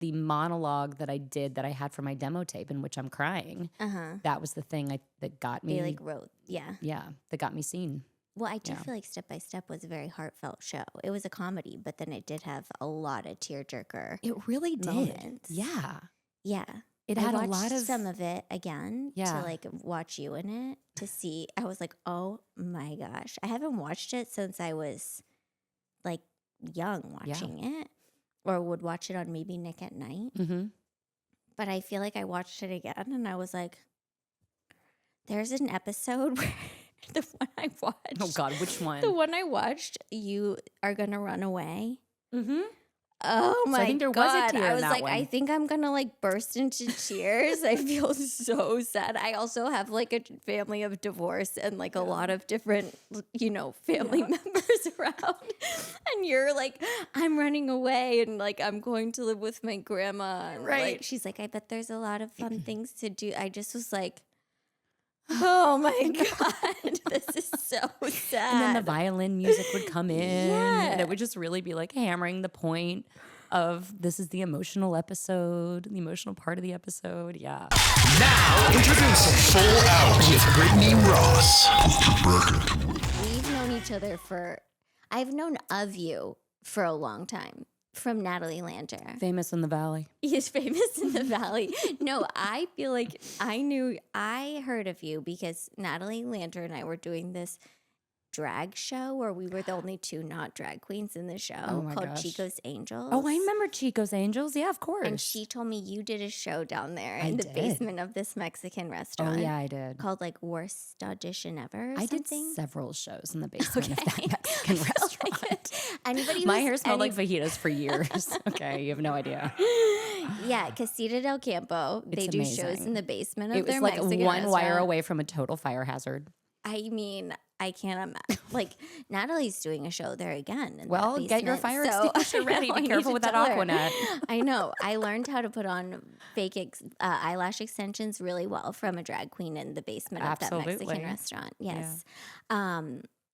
the monologue that I did that I had for my demo tape in which I'm crying. That was the thing that got me. They like wrote, Yeah, that got me seen. Well, I do feel like Step by Step was a very heartfelt show. It was a comedy, but then it did have a lot of tearjerker. It really did. Moments. Yeah. Yeah. It I had a watched lot of some of it again to Yeah. like watch you in it to see. I was like, oh my gosh. I haven't watched it since I was like young watching it, or would watch it on maybe Nick at Night. Mm-hmm. But I feel like I watched it again and I was like, there's an episode where the one I watched. Oh God, which one? The one I watched, you are gonna run away. Mm-hmm. Oh my So I think there was a God. tear I in was that like, one. I think I'm gonna like burst into tears. I feel so sad. I also have like a family of divorce and like a lot of different, family members around. And you're like, I'm running away and like I'm going to live with my grandma. And like, she's like, I bet there's a lot of fun things to do. I just was like, oh my God, this is so sad. And then the violin music would come in, Yeah. and it would just really be like hammering the point of this is the emotional episode, the emotional part of the episode. Yeah. Now, introducing Full Out with Brittany Ross. We've known each other I've known of you for a long time from Natalie Lander. Famous in the Valley. He's famous in the Valley. No, I feel like I heard of you because Natalie Lander and I were doing this drag show where we were the only two not drag queens in the show my called gosh. Chico's Angels. Oh, I remember Chico's Angels. Yeah, of course. And she told me you did a show down there I in the did. basement of this Mexican Oh, restaurant. yeah, I did. Called like Worst Audition Ever or I did something. several shows in the basement of that Mexican restaurant. Anybody My who's hair smelled like fajitas for years. Okay, you have no idea. Yeah, Casita del Campo. They It's do shows amazing. in the basement of It was their like Mexican one wire restaurant. away from a total fire hazard. I mean, I can't imagine. Like, Natalie's doing a show there again. In Well, that get your basement, fire so extinguisher ready. I Be need careful to with that tell her. Aquanet. I know. I learned how to put on fake eyelash extensions really well from a drag queen in the basement of that Absolutely. Mexican restaurant. Yes.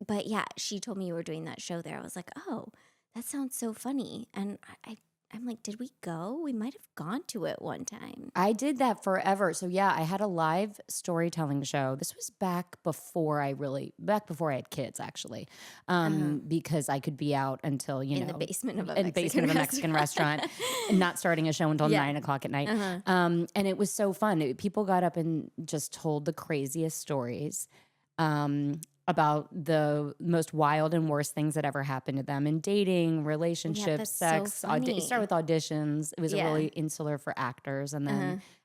But yeah, she told me you were doing that show there. I was like, oh, that sounds so funny. And I'm like, did we go? We might have gone to it one time. I did that forever. So yeah, I had a live storytelling show. This was back before I had kids, actually, because I could be out until In the basement of a in the basement of a Mexican restaurant, and not starting a show until 9 o'clock at night. And it was so fun. People got up and just told the craziest stories. About the most wild and worst things that ever happened to them in dating, relationships, that's so sex. funny. It started with auditions. It was Yeah. really insular for actors, and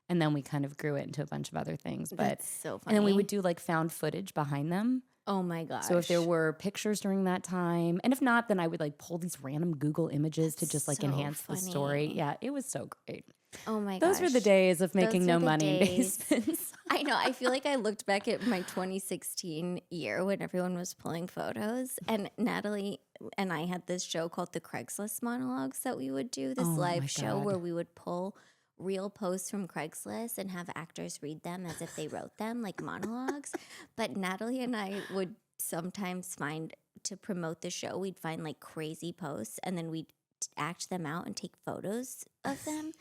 then we kind of grew it into a bunch of other things. But That's so funny. and then we would do like found footage behind them. Oh my gosh. So if there were pictures during that time, and if not, then I would like pull these random Google images to just like so enhance the story. funny. Yeah, it was so great. Oh my gosh. Those were the days of making Those no were the money in days. basements. I know. I feel like I looked back at my 2016 year when everyone was pulling photos, and Natalie and I had this show called the Craigslist Monologues that we would do, this Oh my live show God. where we would pull real posts from Craigslist and have actors read them as if they wrote them, like monologues. But Natalie and I would sometimes find, to promote the show, we'd find like crazy posts and then we'd act them out and take photos of them.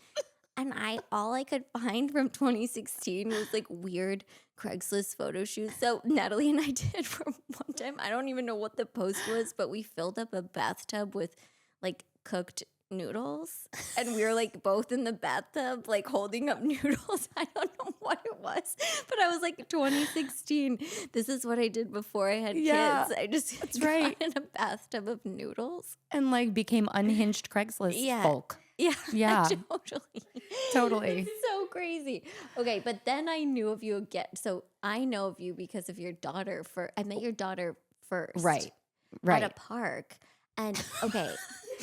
And all I could find from 2016 was like weird Craigslist photo shoots. So Natalie and I did for one time. I don't even know what the post was, but we filled up a bathtub with like cooked noodles, and we were like both in the bathtub, like holding up noodles. I don't know what it was, but I was like 2016. This is what I did before I had Yeah, kids. I just that's got right. in a bathtub of noodles. And like became unhinged Craigslist Yeah. folk. Yeah, Yeah. totally. Totally. It's so crazy. Okay, but then I knew of you again. So I know of you because of your daughter. I met your daughter first, Right. at a park. And okay,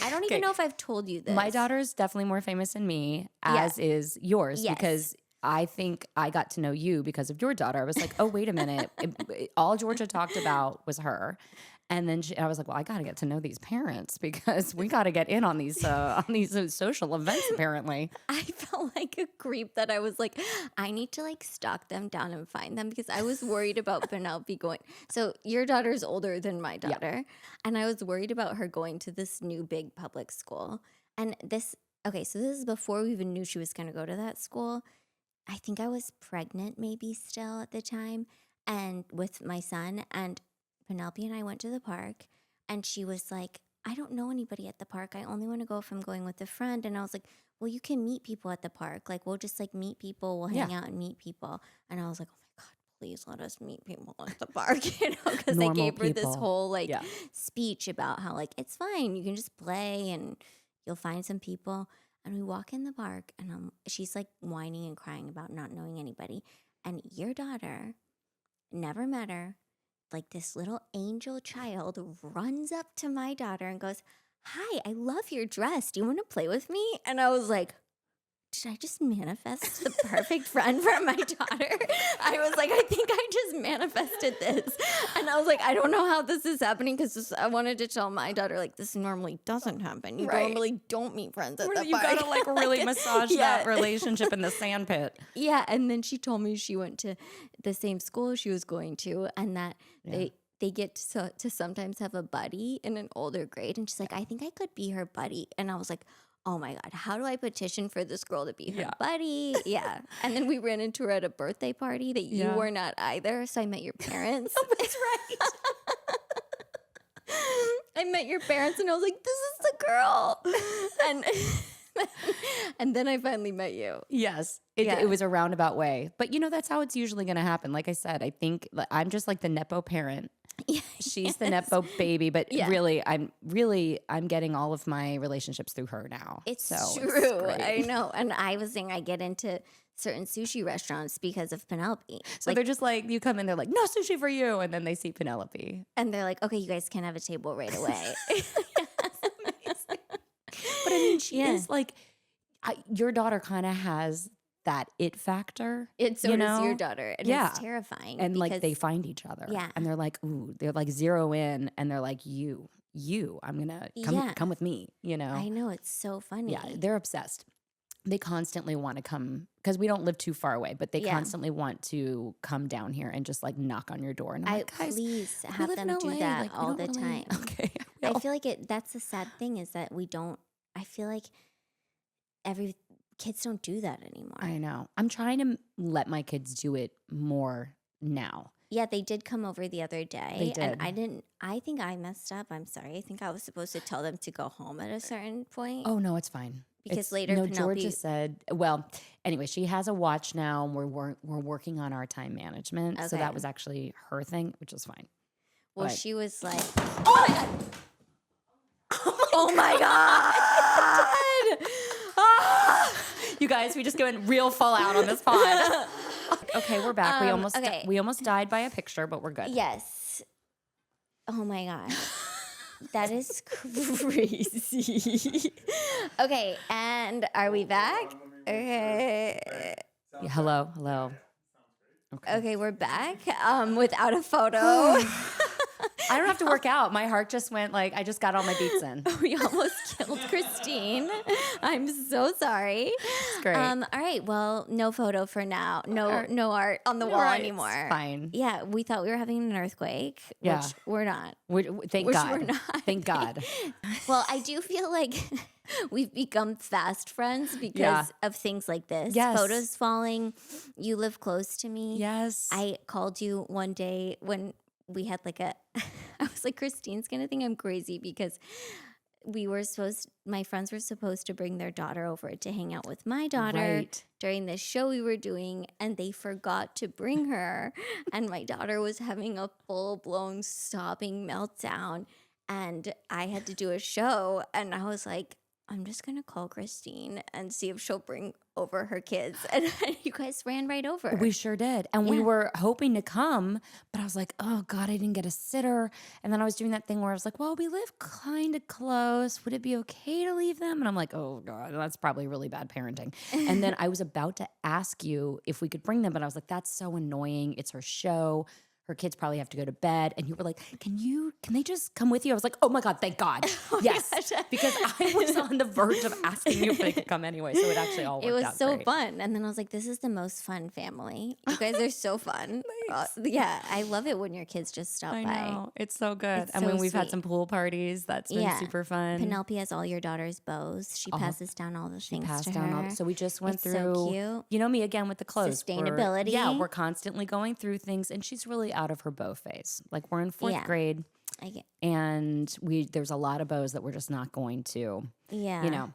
I don't even Okay. know if I've told you this. My daughter's definitely more famous than me, as is yours, Yes. because I think I got to know you because of your daughter. I was like, oh, wait a minute. All Georgia talked about was her. And then I was like, well, I got to get to know these parents because we got to get in on these social events, apparently. I felt like a creep that I was like, I need to like stalk them down and find them because I was worried about Penelope going. So your daughter's older than my daughter. And I was worried about her going to this new big public school. And okay, so this is before we even knew she was going to go to that school. I think I was pregnant maybe still at the time and with my son, and Penelope and I went to the park, and she was like, I don't know anybody at the park. I only want to go if I'm going with a friend. And I was like, well, you can meet people at the park. Like, we'll just like meet people. We'll hang out and meet people. And I was like, oh my God, please let us meet people at the park, because I gave her this whole like speech about how like, it's fine. You can just play and you'll find some people. And we walk in the park, and she's like whining and crying about not knowing anybody. And your daughter, never met her, like this little angel child runs up to my daughter and goes, hi, I love your dress. Do you want to play with me? And I was like, did I just manifest the perfect friend for my daughter? I was like, I think I just manifested this. And I was like, I don't know how this is happening, because I wanted to tell my daughter, like, this normally doesn't happen. You normally don't meet friends at the You park. gotta like really massage that relationship in the sandpit. Yeah, and then she told me she went to the same school she was going to, and that they get to sometimes have a buddy in an older grade. And she's like, I think I could be her buddy. And I was like, oh my God, how do I petition for this girl to be her buddy? Yeah. And then we ran into her at a birthday party that you were not either. So I met your parents. Oh, that's right. I met your parents, and I was like, this is the girl. And then I finally met you. Yes. It was a roundabout way. But that's how it's usually going to happen. Like I said, I think I'm just like the Nepo parent. Yeah, She's the Nepo baby, but really I'm getting all of my relationships through her now. It's so true. It's I know. And I was saying I get into certain sushi restaurants because of Penelope. So they're just like, you come in, they're like, no sushi for you. And then they see Penelope. And they're like, okay, you guys can have a table right away. But I mean, she is like, your daughter kind of has that it factor. Does your daughter. And it's terrifying. And like they find each other. Yeah. And they're like, ooh, they're like zero in, and they're like, you, I'm going to come with me, I know, it's so funny. Yeah, they're obsessed. They constantly want to come, because we don't live too far away, but they constantly want to come down here and just like knock on your door. And I'm like, guys, please have them do that like, all the time. Okay. I feel like that's the sad thing, is that I feel like kids don't do that anymore. I know. I'm trying to let my kids do it more now. Yeah, they did come over the other day. They did. And I think I messed up. I'm sorry. I think I was supposed to tell them to go home at a certain point. Oh, no, it's fine. Because later Penelope... Georgia said, well, anyway, she has a watch now, and we're working on our time management. Okay. So that was actually her thing, which is fine. Well, she was like, oh my God. Oh my God. You guys, we just went real full out on this pod. Okay, we're back. We almost died by a picture, but we're good. Yes. Oh my God. That is crazy. Okay, and are we back? Okay. Yeah, hello. Okay, we're back. Without a photo. I don't have to work out. My heart just went like, I just got all my beats in. We almost killed Christine. I'm so sorry. It's great. All right. Well, no photo for now. No art on the wall anymore. It's fine. Yeah. We thought we were having an earthquake, which we're not. Thank God. We're not. Thank God. Well, I do feel like we've become fast friends because of things like this. Yes. Photos falling. You live close to me. Yes. I called you one day when we had like I was like, Christine's going to think I'm crazy, because my friends were supposed to bring their daughter over to hang out with my daughter during this show we were doing, and they forgot to bring her. And my daughter was having a full-blown sobbing meltdown, and I had to do a show, and I was like, I'm just going to call Christine and see if she'll bring over her kids. And you guys ran right over. We sure did. And we were hoping to come, but I was like, oh God, I didn't get a sitter. And then I was doing that thing where I was like, well, we live kind of close. Would it be okay to leave them? And I'm like, oh God, that's probably really bad parenting. And then I was about to ask you if we could bring them, but I was like, that's so annoying. It's her show. her kids probably have to go to bed. And you were like, can they just come with you? I was like, oh my God, thank God. Yes. Because I was on the verge of asking you if they could come anyway. So it actually all worked out. It was so great. fun. And then I was like, this is the most fun family. You guys are so fun. Yeah, I love it when your kids just stop by. I know. It's so good. It's and so when we've had sweet. some pool parties, that's been super fun. Penelope has all your daughter's bows. She passes down all the things Passed to down her. so we just went It's so through, cute. you know me again with the clothes. Sustainability. We're constantly going through things, and she's really out of her bow phase. Like we're in fourth grade, and there's a lot of bows that we're just not going to, you know.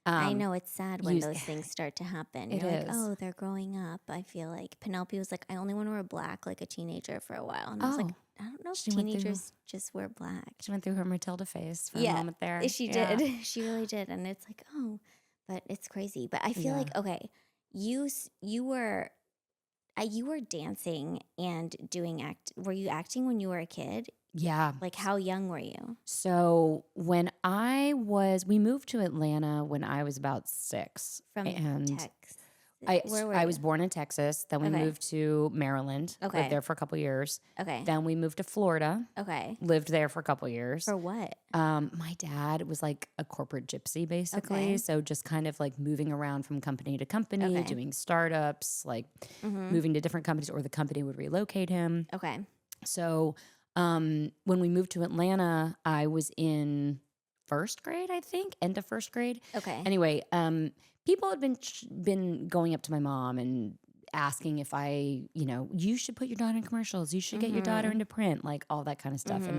I know it's sad when those things start to happen. You're like, is. oh, they're growing up. I feel like Penelope was like, I only want to wear black like a teenager for a while. And I was like, I don't know if teenagers just wear black. She went through her Matilda phase for a moment there. She did. She really did. And it's like, oh, but it's crazy. But I feel like, okay, you were dancing and doing were you acting when you were a kid? Yeah. Like how young were you? So when we moved to Atlanta when I was about 6. From Texas. I was born in Texas. Then we moved to Maryland. Okay. Lived there for a couple years. Okay. Then we moved to Florida. Okay. Lived there for a couple years. For what? My dad was like a corporate gypsy, basically. Okay. So just kind of like moving around from company to company, doing startups, like moving to different companies, or the company would relocate him. Okay. So when we moved to Atlanta, I was in first grade, I think, end of first grade. Okay. Anyway, people had been going up to my mom and asking if you should put your daughter in commercials, you should get your daughter into print, like all that kind of stuff. And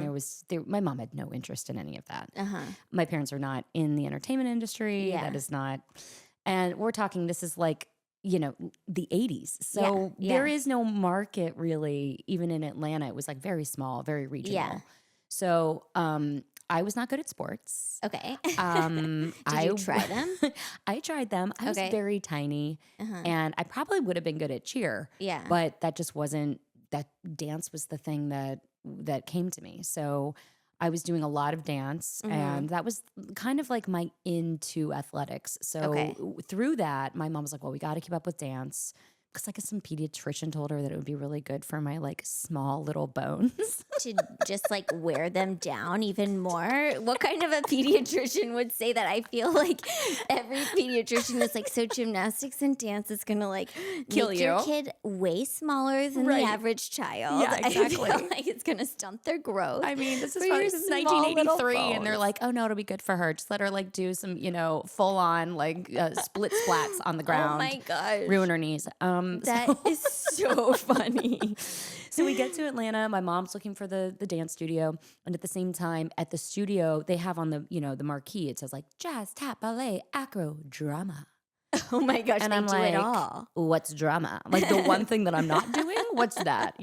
my mom had no interest in any of that. My parents are not in the entertainment industry. Yeah. That is not, and we're talking, this is like, the 80s. So there is no market really, even in Atlanta. It was like very small, very regional. Yeah. So I was not good at sports. Okay. Did you try them? I tried them. I was very tiny, and I probably would have been good at cheer. Yeah. But that just wasn't, that dance was the thing that came to me. So I was doing a lot of dance, and that was kind of like my into athletics. So through that, my mom was like, well, we got to keep up with dance. Because I guess some pediatrician told her that it would be really good for my like small little bones. To just like wear them down even more? What kind of a pediatrician would say that? I feel like every pediatrician is like, so gymnastics and dance is going to like kill make you. your kid way smaller than the average child. Yeah, exactly. I feel like it's going to stunt their growth. I mean, this is for probably your since small little 1983, and they're bones. like, oh no, it'll be good for her. Just let her like do some, full on like split splats on the ground. Oh my gosh. Ruin her knees. That is so funny. So we get to Atlanta. My mom's looking for the dance studio, and at the same time, at the studio, they have on the the marquee, it says like jazz, tap, ballet, acro, drama. Oh my gosh, And they I'm do like, it all. what's drama? Like the one thing that I'm not doing? What's that?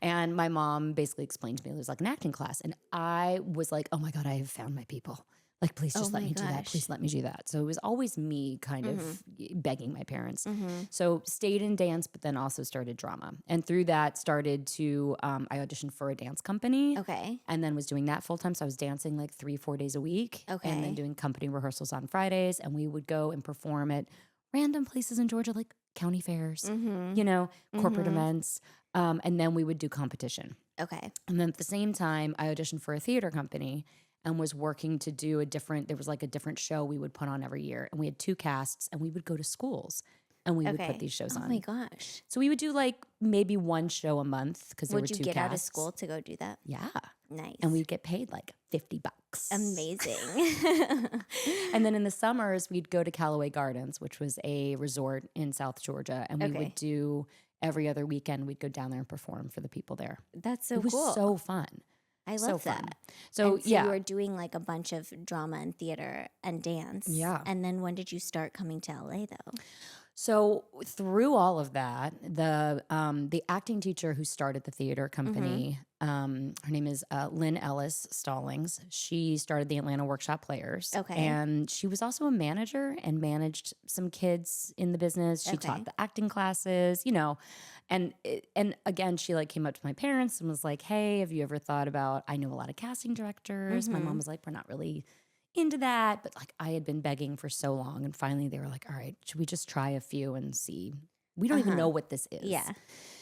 And my mom basically explained to me there's like an acting class, and I was like, oh my God, I have found my people. Like, please just let me do that. Please let me do that. So it was always me kind of begging my parents. So stayed in dance, but then also started drama. And through that started to, I auditioned for a dance company. Okay. And then was doing that full time. So I was dancing like 3-4 days a week. Okay. And then doing company rehearsals on Fridays. And we would go and perform at random places in Georgia, like county fairs, corporate events. And then we would do competition. Okay. And then at the same time, I auditioned for a theater company and was working to do there was like a different show we would put on every year. And we had 2 casts, and we would go to schools and we would put these shows on. Oh my gosh. So we would do like maybe 1 show a month because there were 2 Would you get casts. out of school to go do that? Yeah. Nice. And we'd get paid like $50. Amazing. And then in the summers, we'd go to Callaway Gardens, which was a resort in South Georgia. And we would do every other weekend, we'd go down there and perform for the people there. That's so It was cool. so fun. I So love fun. that. So, And yeah. you were doing like a bunch of drama and theater and dance. Yeah. And then when did you start coming to LA though? So through all of that, the acting teacher who started the theater company, her name is Lynn Ellis Stallings. She started the Atlanta Workshop Players. Okay. And she was also a manager and managed some kids in the business. She taught the acting classes, And again, she like came up to my parents and was like, hey, have you ever thought about, I know a lot of casting directors. My mom was like, we're not really into that. But like I had been begging for so long. And finally they were like, all right, should we just try a few and see We don't even know what this is. Yeah.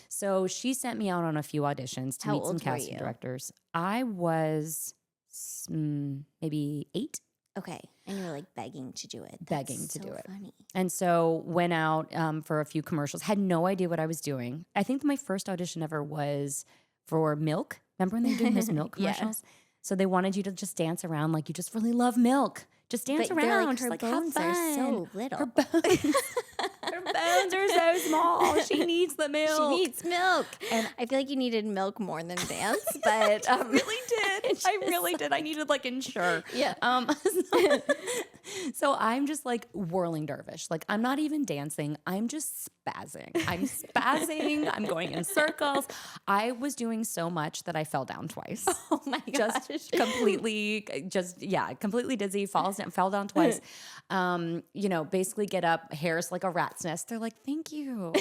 So she sent me out on a few auditions to How meet some old were casting you? directors. I was maybe 8. Okay. And you were like begging to do it. Begging That's to so do it. funny. And so went out for a few commercials. Had no idea what I was doing. I think my first audition ever was for Milk. Remember when they were doing those Milk Yeah. commercials? So they wanted you to just dance around like you just really love milk. Just dance But they're around. like, just her like bones have are fun. so little. Her bones. Her bones are so small. She needs the milk. She needs milk. And- I feel like you needed milk more than dance, but I really did. I really did. I needed like Ensure. Yeah. So I'm just like whirling dervish. Like I'm not even dancing. I'm just spazzing. I'm going in circles. I was doing so much that I fell down twice. Oh my gosh. Completely dizzy, fell down twice. Basically get up, hair's like a rat's nest. They're like, thank you.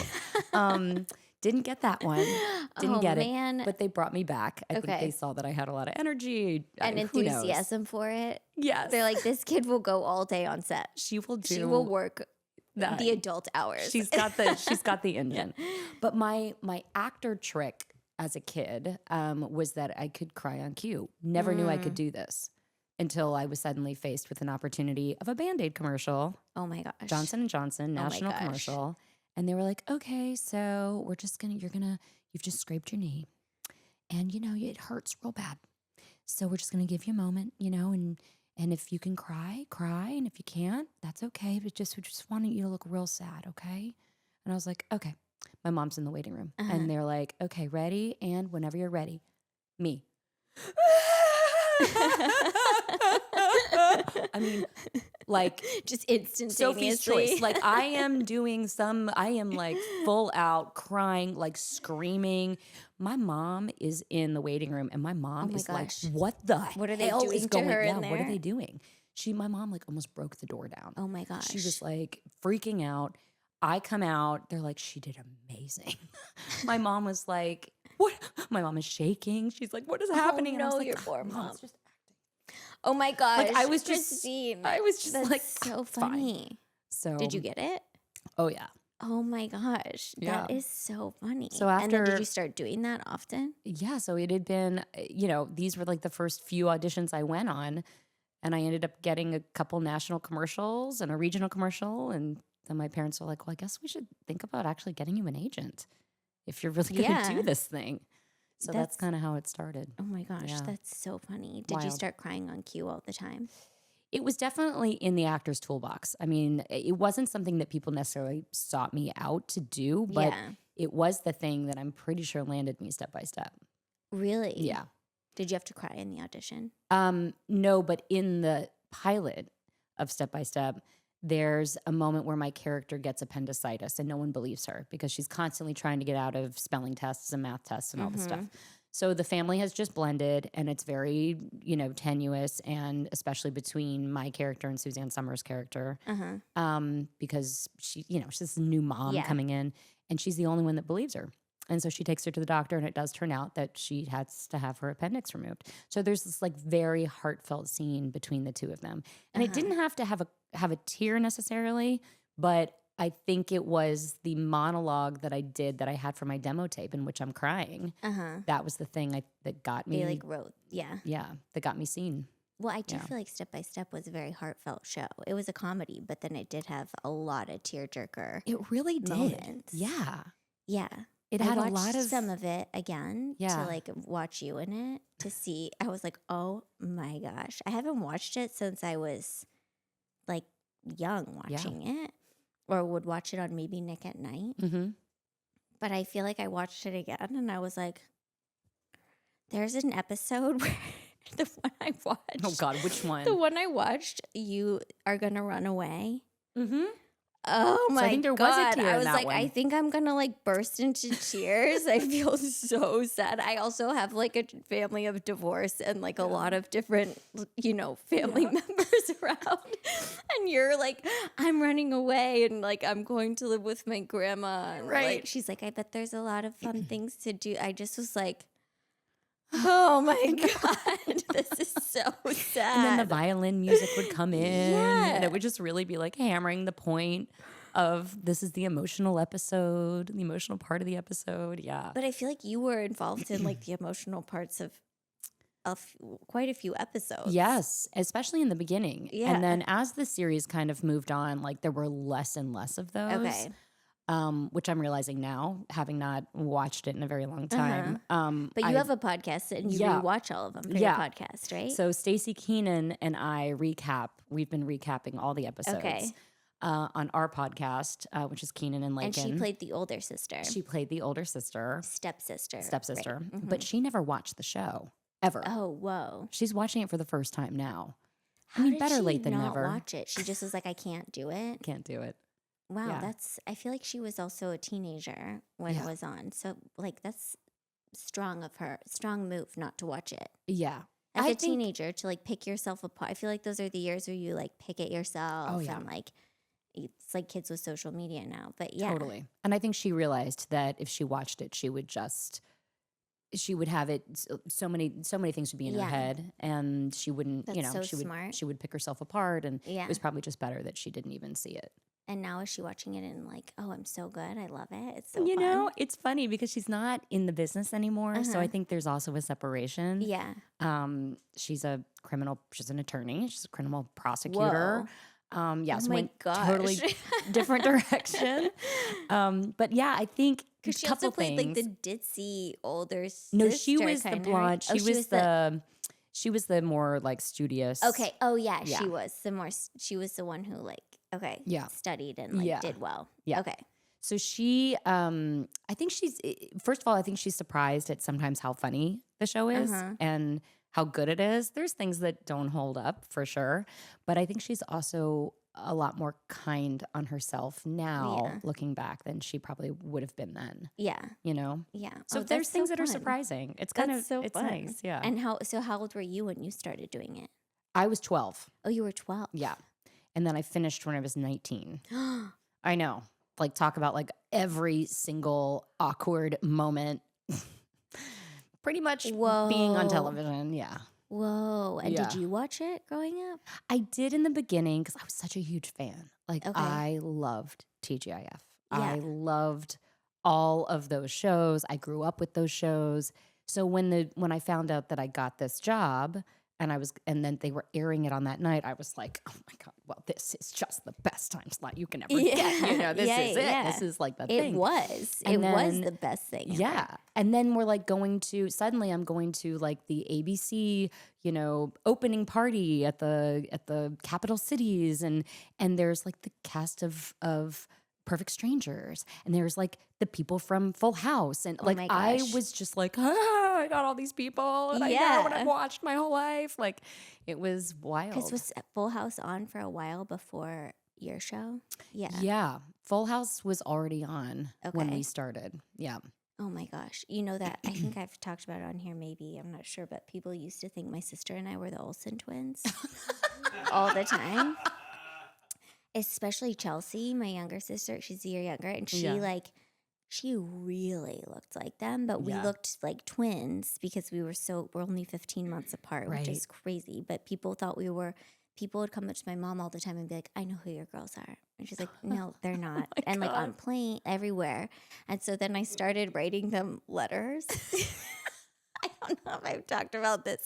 Didn't get that one. Didn't get man. it. But they brought me back. I think Okay. they saw that I had a lot of energy. And Who knows? enthusiasm for it. Yes. They're like, this kid will go all day on set. She will do. She will work that. the adult hours. She's got the engine. But my actor trick as a kid was that I could cry on cue. Never knew I could do this until I was suddenly faced with an opportunity of a Band-Aid commercial. Oh my gosh. Johnson & Johnson, national gosh. commercial. And they were like, okay, so you've just scraped your knee and it hurts real bad. So we're just going to give you a moment, and if you can cry. And if you can't, that's okay. But we just wanted you to look real sad. Okay. And I was like, okay, my mom's in the waiting room and they're like, okay, ready. And whenever you're ready, me. I mean, like just instantaneously. Sophie's Choice. Like I am like full out crying, like screaming. My mom is in the waiting room and my mom is gosh. like, what the What are they hell doing is to going her in on? What are there? they doing? My mom like almost broke the door down. Oh my gosh. She was like freaking out. I come out. They're like, she did amazing. My mom was like, what? My mom is shaking. She's like, what is happening? And I no, was like, your poor mom. it's just Oh my gosh. Like I was just Christine. like, That's so "It's fine." funny. So Did you get it? Oh yeah. Oh my gosh. Yeah. That is so funny. So and then after- did you start doing that often? Yeah, so it had been, these were like the first few auditions I went on, and I ended up getting a couple national commercials and a regional commercial, and then my parents were like, well, I guess we should think about actually getting you an agent if you're really going to do this thing. So that's kind of how it started. Oh my gosh, Yeah. that's so funny. Did you Wild. start crying on cue all the time? It was definitely in the actor's toolbox. I mean, it wasn't something that people necessarily sought me out to do, but Yeah. it was the thing that I'm pretty sure landed me step by step. Really? Yeah. Did you have to cry in the audition? No, but in the pilot of Step by Step, there's a moment where my character gets appendicitis and no one believes her because she's constantly trying to get out of spelling tests and math tests and all this stuff. So the family has just blended and it's very, tenuous, and especially between my character and Suzanne Summers' character, because she's this new mom coming in and she's the only one that believes her. And so she takes her to the doctor and it does turn out that she has to have her appendix removed. So there's this like very heartfelt scene between the two of them. And it didn't have to have a tear necessarily, but I think it was the monologue that I did that I had for my demo tape in which I'm crying. That was the thing that got me. They wrote, that got me seen. Well, I do feel like Step by Step was a very heartfelt show. It was a comedy, but then it did have a lot of tearjerker. It really did. Moments. Yeah. Yeah. It I had a watched lot of some of it again Yeah. to watch you in it to see. I was like, oh my gosh. I haven't watched it since I was young watching it, or would watch it on maybe Nick at Night. Mm-hmm. But I feel like I watched it again and I was like, there's an episode where the one I watched. Oh God, which one? The one I watched, you are gonna run away. Mm-hmm. Oh my I think there was God. a tear I in was that like, one. I think I'm gonna burst into tears. I feel so sad. I also have a family of divorce and a lot of different, family members around. And you're like, I'm running away and I'm going to live with my grandma. And Right. she's like, I bet there's a lot of fun things to do. I just was like, oh my God, this is so sad. And then the violin music would come in, Yeah. and it would just really be hammering the point. of this is the emotional episode, the emotional part of the episode. Yeah. But I feel like you were involved in like the emotional parts of quite a few episodes. Yes, especially in the beginning. Yeah. And then as the series kind of moved on, like there were less and less of those. Okay. Which I'm realizing now, having not watched it in a very long time. But you have a podcast and you rewatch all of them for your podcast, right? So Stacey Keenan and I recap. We've been recapping all the episodes. Okay. On our podcast, which is Keenan and Lakin. And she played the older sister. She played the older sister. Stepsister. Right. But she never watched the show, ever. Oh, whoa. She's watching it for the first time now. How I mean, did better she late than not never. watch it? She just was like, I can't do it. Can't do it. Wow, Yeah. I feel like she was also a teenager when it was on. So, like, that's strong of her. Strong move not to watch it. Yeah. As I a think- teenager, to like pick yourself apart. I feel like those are the years where you like pick it yourself. Oh, yeah. And like, it's like kids with social media now. But yeah. Totally. And I think she realized that if she watched it, she would have it. So many things would be in her Yeah. head, and she wouldn't. That's so she would. smart. She would pick herself apart, and Yeah. it was probably just better that she didn't even see it. And now is she watching it and like, oh, I'm so good. I love it. It's so You fun. know, it's funny because she's not in the business anymore, so I think there's also a separation. Yeah. She's a criminal. She's an attorney. She's a criminal prosecutor. Yeah, so my went gosh. totally different direction. But yeah, I think Because she couple also played things. like the ditzy older sister. No, she was the kinda, blonde. right? Oh, She was the more like studious. Okay. Oh yeah, Yeah. she was the more. She was the one who like Yeah. studied and like Yeah. did well. Yeah. Okay. So she, I think first of all, I think she's surprised at sometimes how funny the show is and how good it is. There's things that don't hold up for sure, but I think she's also a lot more kind on herself now, Yeah. looking back, than she probably would have been then. Yeah. You know. Yeah. So Oh, there's that's things so that are fun. surprising. It's kind That's of so it's fun. nice. Yeah. And how old were you when you started doing it? I was 12. Oh, you were 12. Yeah. And then I finished when I was 19. I know. Like, talk about like every single awkward moment. Pretty much being on Whoa. television. Yeah. Whoa. And did Yeah. you watch it growing up? I did in the beginning because I was such a huge fan. Like, Okay. I loved TGIF. Yeah. I loved all of those shows. I grew up with those shows. So when I found out that I got this job and then they were airing it on that night, I was like, oh my God, well, this is just the best time slot you can ever get. You know, this is it. Yeah. This is like the It thing. was. And it was then- the best thing. ever. Yeah. And then we're like suddenly I'm going to like the ABC, opening party at the capital cities, and there's like the cast of Perfect Strangers, and there's like the people from Full House, and like my I gosh. was just like, I got all these people, and I know what Yeah. I've watched my whole life. Like, it was wild. Because was Full House on for a while before your show? Yeah. Yeah, Full House was already on when Okay. we started. Yeah. Oh my gosh. You know that I think I've talked about it on here maybe. I'm not sure, but people used to think my sister and I were the Olsen twins all the time. Especially Chelsea, my younger sister. She's a year younger, and she Yeah. she really looked like them, but we Yeah. looked like twins because we're only 15 months apart, which is crazy. But people would come up to my mom all the time and be like, I know who your girls are. And she's like, no, they're not. And like on plane, everywhere. And so then I started writing them letters. I don't know if I've talked about this.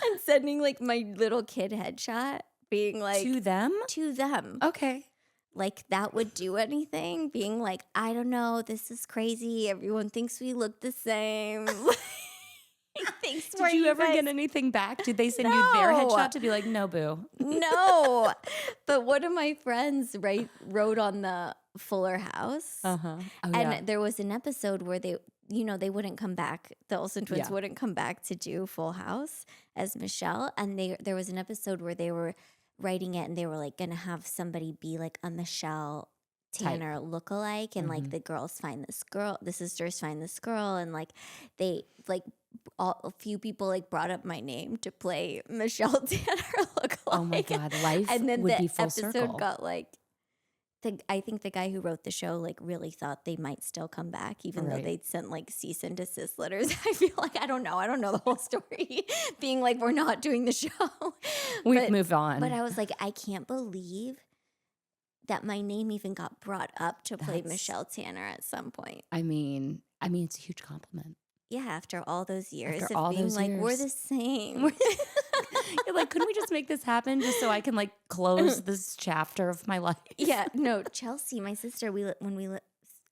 And sending like my little kid headshot, being like, To them? to them. Okay. Like that would do anything, being like, I don't know, this is crazy. Everyone thinks we look the same. Thanks Did you ever get anything back? Did they send you their No. headshot to be like, no, boo? No. But one of my friends wrote on the Fuller House. Uh-huh. Oh, And yeah. there was an episode where they wouldn't come back. The Olsen twins Yeah. wouldn't come back to do Full House as Michelle. And there was an episode where they were writing it and they were like going to have somebody be like a Michelle Tanner lookalike, and like the girls find this girl, the sisters find this girl, and like they like a few people like brought up my name to play Michelle Tanner lookalike. Oh my God, life And then would the be full episode circle. got like I think the guy who wrote the show like really thought they might still come back, even though Right. they'd sent like cease and desist letters. I feel like I don't know the whole story, being like we're not doing the show. We've But- moved on. But I was like, I can't believe that my name even got brought up to play That's- Michelle Tanner at some point. I mean, it's a huge compliment. Yeah, after all those years After of all being those like, we're years. the same. You're like, couldn't we just make this happen just so I can like close this chapter of my life? Yeah, no, Chelsea, my sister,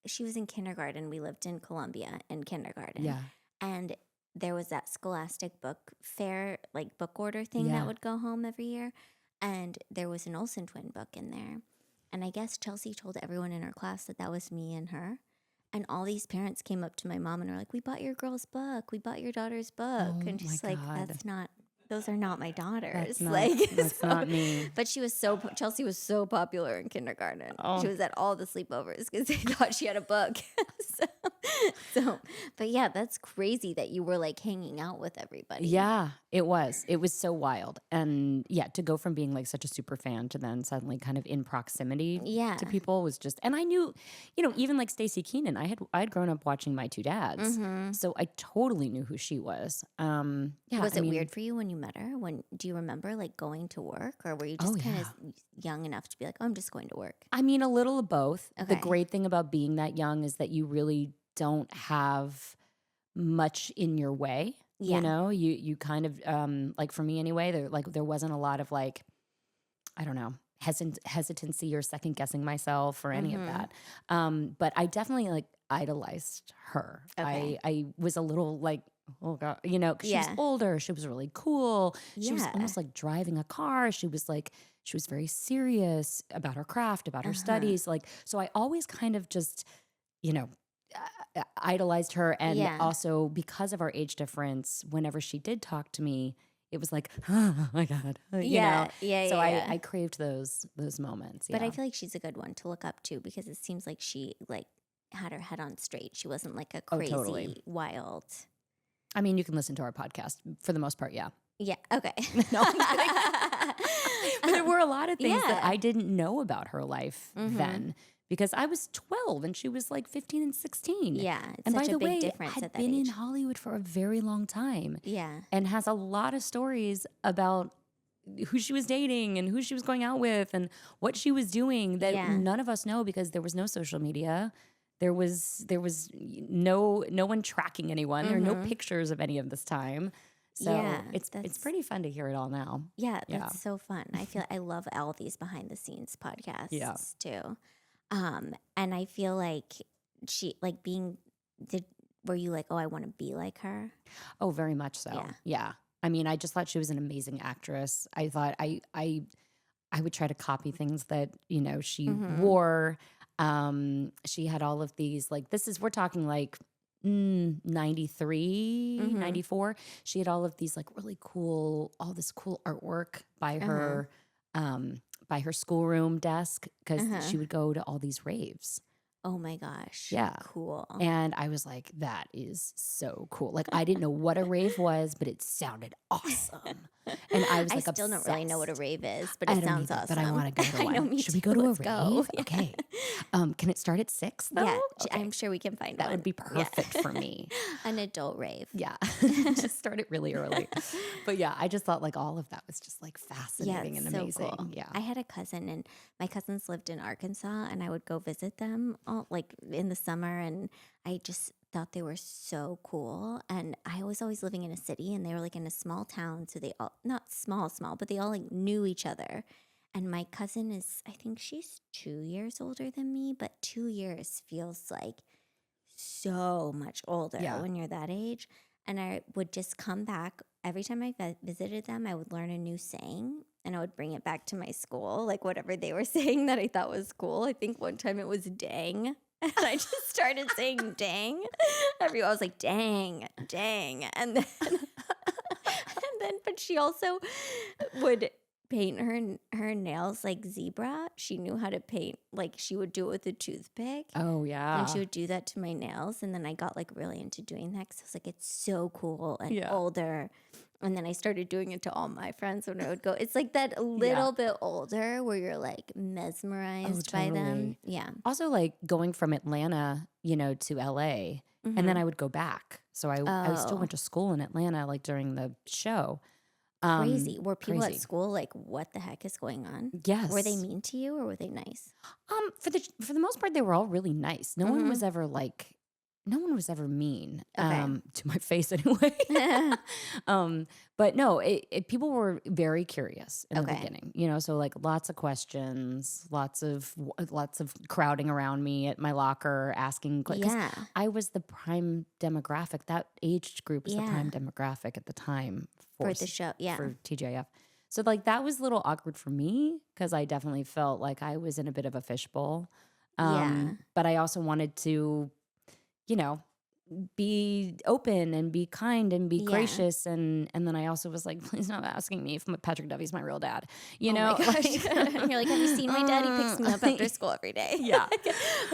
she was in kindergarten. We lived in Columbia in kindergarten. Yeah. And there was that Scholastic book fair, like book order thing Yeah. that would go home every year. And there was an Olsen twin book in there. And I guess Chelsea told everyone in her class that was me and her. And all these parents came up to my mom and were like, we bought your girl's book. We bought your daughter's book. Oh and she's my like, God. those are not my daughters. That's not me. But Chelsea was so popular in kindergarten. Oh. She was at all the sleepovers because they thought she had a book. But yeah, that's crazy that you were like hanging out with everybody. Yeah, it was. It was so wild. And yeah, to go from being like such a super fan to then suddenly kind of in proximity to people was just, and I knew, even like Stacey Keenan, I'd grown up watching My Two Dads. Mm-hmm. So I totally knew who she was. Yeah. Was it weird for you when you met her? Do you remember like going to work, or were you just kind of young enough to be like, oh, I'm just going to work? I mean, a little of both. Okay. The great thing about being that young is that you really don't have much in your way. Yeah. You kind of like for me anyway, there wasn't a lot of like, I don't know, hesitancy or second guessing myself or any of that. But I definitely like idolized her. Okay. I was a little like, oh God, because she was older. She was really cool. She was almost like driving a car. She was very serious about her craft, about her studies. Like, so I always kind of just, idolized her. And also because of our age difference, whenever she did talk to me, it was like, oh my God, So I craved those moments. But yeah. I feel like she's a good one to look up to because it seems like she like had her head on straight. She wasn't like a crazy, totally. wild. I mean, you can listen to our podcast for the most part. Yeah. Yeah. Okay. No, I'm kidding. But there were a lot of things that I didn't know about her life then. Because I was 12 and she was like 15 and 16. Yeah, it's and such by a the big way, difference had at that been in age. Hollywood for a very long time. Yeah. And has a lot of stories about who she was dating and who she was going out with and what she was doing that none of us know because there was no social media. There was no one tracking anyone. There are no pictures of any of this time. So it's pretty fun to hear it all now. Yeah, that's so fun. I love all these behind the scenes podcasts too. And I feel like were you like, oh, I want to be like her? Oh, very much so. Yeah. I mean, I just thought she was an amazing actress. I thought I would try to copy things that, she wore. She had all of these, like, we're talking like 93, 94. She had all of these like really cool, all this cool artwork by her schoolroom desk because she would go to all these raves. Oh my gosh. Yeah. Cool. And I was like, that is so cool. Like, I didn't know what a rave was, but it sounded awesome. And I was like, I still don't really know what a rave is, but I it don't sounds either, awesome. But I want to go to one. I know, me Should we too. go to Let's a go. rave? Okay. Can it start at 6 though? Yeah, Okay. I'm sure we can find That one. would be perfect for me. An adult rave. Yeah. Just start it really early. But yeah, I just thought like all of that was just like fascinating and so amazing. Cool. Yeah. I had a cousin and my cousins lived in Arkansas and I would go visit them all like in the summer and I just thought they were so cool. And I was always living in a city and they were like in a small town. So they all, not small, but they all like knew each other. And my cousin is, I think she's 2 years older than me, but 2 years feels like so much older when you're that age. And I would just come back every time I visited them, I would learn a new saying and I would bring it back to my school, like whatever they were saying that I thought was cool. I think one time it was dang. And I just started saying dang. I was like, dang. And then, but she also would paint her nails like zebra. She knew how to paint, like she would do it with a toothpick. Oh, yeah. And she would do that to my nails. And then I got like really into doing that because I was like, it's so cool and older. And then I started doing it to all my friends when I would go. It's like that a little bit older where you're like mesmerized by them. Yeah. Also like going from Atlanta, to LA and then I would go back. So I still went to school in Atlanta like during the show. Crazy. Were people crazy. at school like, what the heck is going on? Yes. Were they mean to you or were they nice? For the most part, they were all really nice. No one was ever mean, Okay. to my face anyway. But no, people were very curious in the Okay. beginning, so like lots of questions, lots of crowding around me at my locker, asking. 'Cause Yeah. I was the prime demographic. That age group was the Yeah. prime demographic at the time For the show. Yeah. for TGIF. So like that was a little awkward for me because I definitely felt like I was in a bit of a fishbowl. Yeah. But I also wanted to, be open and be kind and be Yeah. gracious. And then I also was like, please stop asking me if Patrick Duffy's my real dad. Oh my gosh. And you're like, have you seen my dad? He picks me up after school every day. Yeah.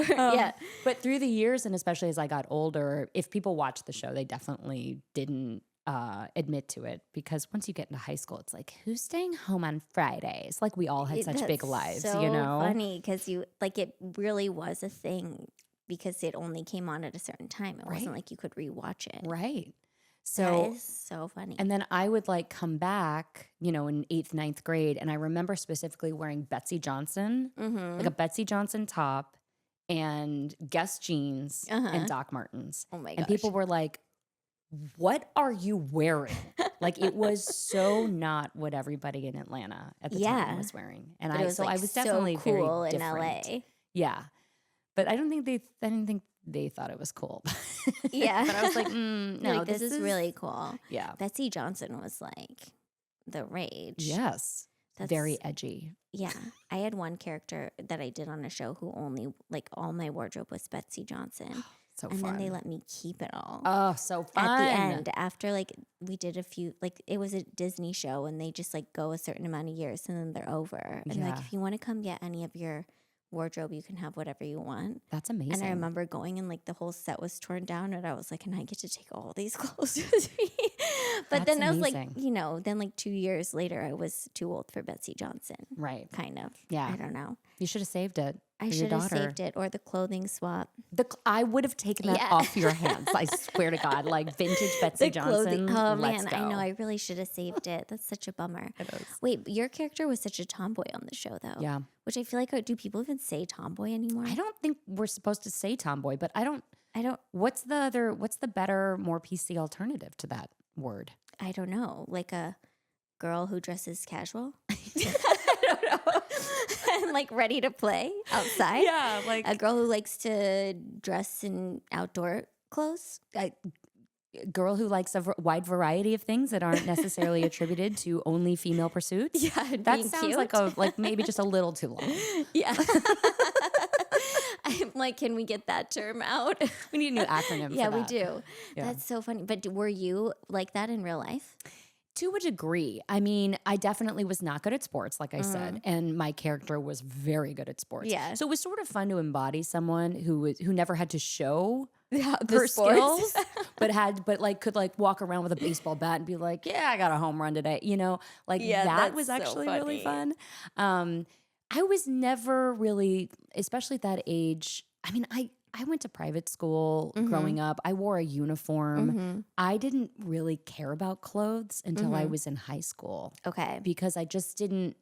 Yeah. But through the years, and especially as I got older, if people watched the show, they definitely didn't admit to it, because once you get into high school, it's like, who's staying home on Fridays? Like we all had such big That's lives, so funny because it really was a thing because it only came on at a certain time. It wasn't Right. like you could rewatch it. Right. That So, is so funny. and then I would like come back, in 8th, 9th grade. And I remember specifically wearing Betsy Johnson, like a Betsy Johnson top and Guess jeans and Doc Martens. Oh my And gosh. people were like, what are you wearing? Like it was so not what everybody in Atlanta at the Yeah. time was wearing. And But it was I like was so definitely cool very in different. LA. Yeah. But I didn't think they thought it was cool. Yeah. But I was like, You're no, like, this is really cool. yeah. Betsy Johnson was like the rage. Yes. That's Very edgy. Yeah. I had one character that I did on a show who only like all my wardrobe was Betsy Johnson. So And fun. then they let me keep it all. Oh, so fun. At the end, after like we did a few, like it was a Disney show and they just like go a certain amount of years and then they're over. And like, Yeah. if you want to come get any of your wardrobe, you can have whatever you want. That's amazing. And I remember going and like the whole set was torn down and I was like, and I get to take all these clothes with me. But That's then I was like, amazing. then like 2 years later, I was too old for Betsy Johnson. Right. Kind of. Yeah. I don't know. You should have saved it. I for your should have daughter. saved it or the clothing swap. I would have taken that Yeah. off your hands. I swear to God, like vintage Betsy Johnson. Oh let's man, go. I know. I really should have saved it. That's such a bummer. It is. Wait, your character was such a tomboy on the show, though. Yeah. Which I feel like, do people even say tomboy anymore? I don't think we're supposed to say tomboy, but I don't. I don't. What's the better, more PC alternative to that word? I don't know. Like a girl who dresses casual. I don't know. And like ready to play outside. Yeah, like A girl who likes to dress in outdoor clothes. a girl who likes a wide variety of things that aren't necessarily attributed to only female pursuits. Yeah, and That being sounds cute. like maybe just a little too long. Yeah. I'm like, can we get that term out? We need a new acronym. Yeah, for we that. do. Yeah. That's so funny. But were you like that in real life? To a degree. I mean, I definitely was not good at sports, like I said, and my character was very good at sports. Yeah. So it was sort of fun to embody someone who never had to show The her sports. skills, but could walk around with a baseball bat and be like, "Yeah, I got a home run today." Yeah, that that's was so actually really funny. fun. I was never really, especially at that age. I mean, I went to private school growing up. I wore a uniform. I didn't really care about clothes until I was in high school Okay. because I just didn't.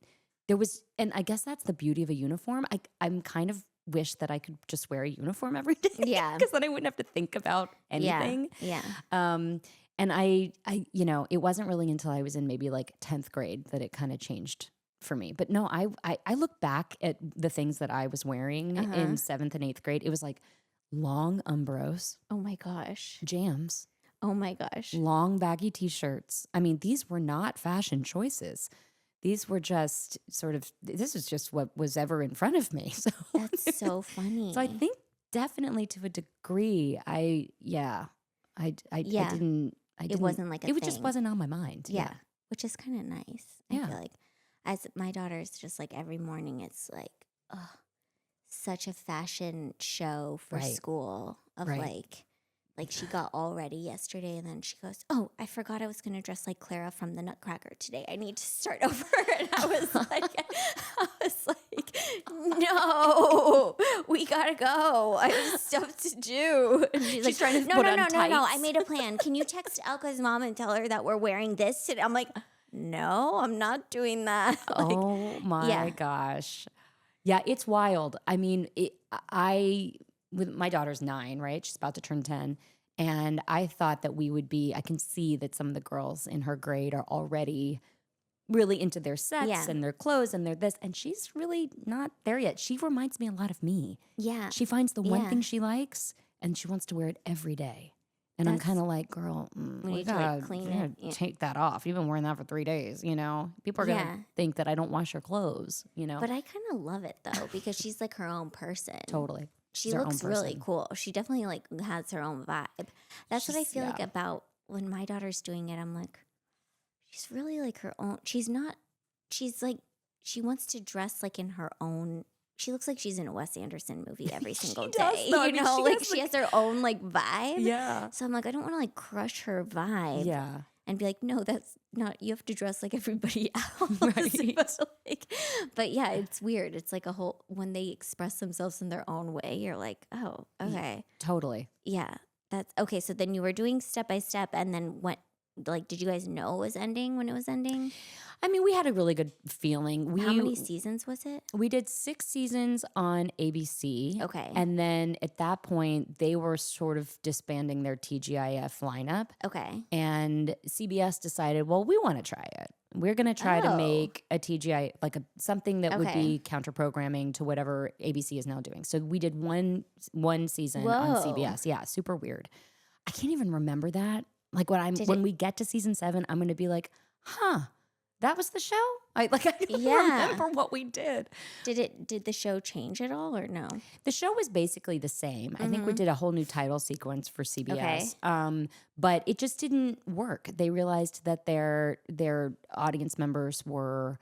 And I guess that's the beauty of a uniform. I'm kind of wish that I could just wear a uniform every day. Yeah. Because then I wouldn't have to think about anything. Yeah. And I it wasn't really until I was in maybe like 10th grade that it kind of changed for me. But no, I look back at the things that I was wearing in 7th and 8th grade. It was like long Umbros, Oh my gosh. jams, Oh my gosh. long baggy t-shirts. I mean, these were not fashion choices. These were just this is just what was ever in front of me. So That's so funny. so I think definitely to a degree, I didn't. It wasn't like a It just thing. wasn't on my mind. Yeah. Which is kind of nice. Yeah. I feel like as my daughter's just like every morning it's like, oh, such a fashion show for Right. school of Right. like she got all ready yesterday and then she goes, oh, I forgot I was going to dress like Clara from the Nutcracker today. I need to start over. And I was like, no, we got to go. I have stuff to do. And she's like, trying to no, put no, on no, no, no. I tights. made a plan. Can you text Elka's mom and tell her that we're wearing this today? I'm like, no, I'm not doing that. Oh my yeah. gosh. Yeah, it's wild. I mean, with my daughter's 9, right? She's about to turn 10. And I thought that I can see that some of the girls in her grade are already really into their sets Yeah. and their clothes and their this. And she's really not there yet. She reminds me a lot of me. Yeah. She finds the one Yeah. thing she likes and she wants to wear it every day. And I'm kind of like, girl, we need to, gotta, clean we gotta it. Yeah. take that off. You've been wearing that for 3 days, you know? People are Yeah. gonna think that I don't wash her clothes, you know? But I kind of love it though because she's like her own person. Totally. She She's her looks own really person. cool. She definitely like has her own vibe. That's what I feel like yeah. about when my daughter's doing it. I'm like, she's really like her own. She's not. She's like she wants to dress like in her own. She looks like she's in a Wes Anderson movie every single does, day. though. I You mean, know, she like has, she has her own like vibe. Yeah. So I'm like, I don't want to like crush her vibe. Yeah. And be like, no, that's not. You have to dress like everybody else. Right. But yeah, it's weird. It's like a whole when they express themselves in their own way. You're like, oh, okay, Totally. yeah, that's okay. So then you were doing step by step, and then what? Like, did you guys know it was ending when it was ending? I mean, we had a really good feeling. How many seasons was it? We did 6 seasons on ABC. Okay. And then at that point, they were sort of disbanding their TGIF lineup. Okay. And CBS decided, well, we want to try it. We're going to try to Oh. make a TGI, like something that would Okay. be counter programming to whatever ABC is now doing. So we did one season on Whoa. CBS. Yeah, super weird. I can't even remember that. Like when we get to season 7, I'm going to be like, huh, that was the show? I don't Yeah. remember what we did. Did the show change at all or no? The show was basically the same. I think we did a whole new title sequence for CBS. Okay. But it just didn't work. They realized that their audience members were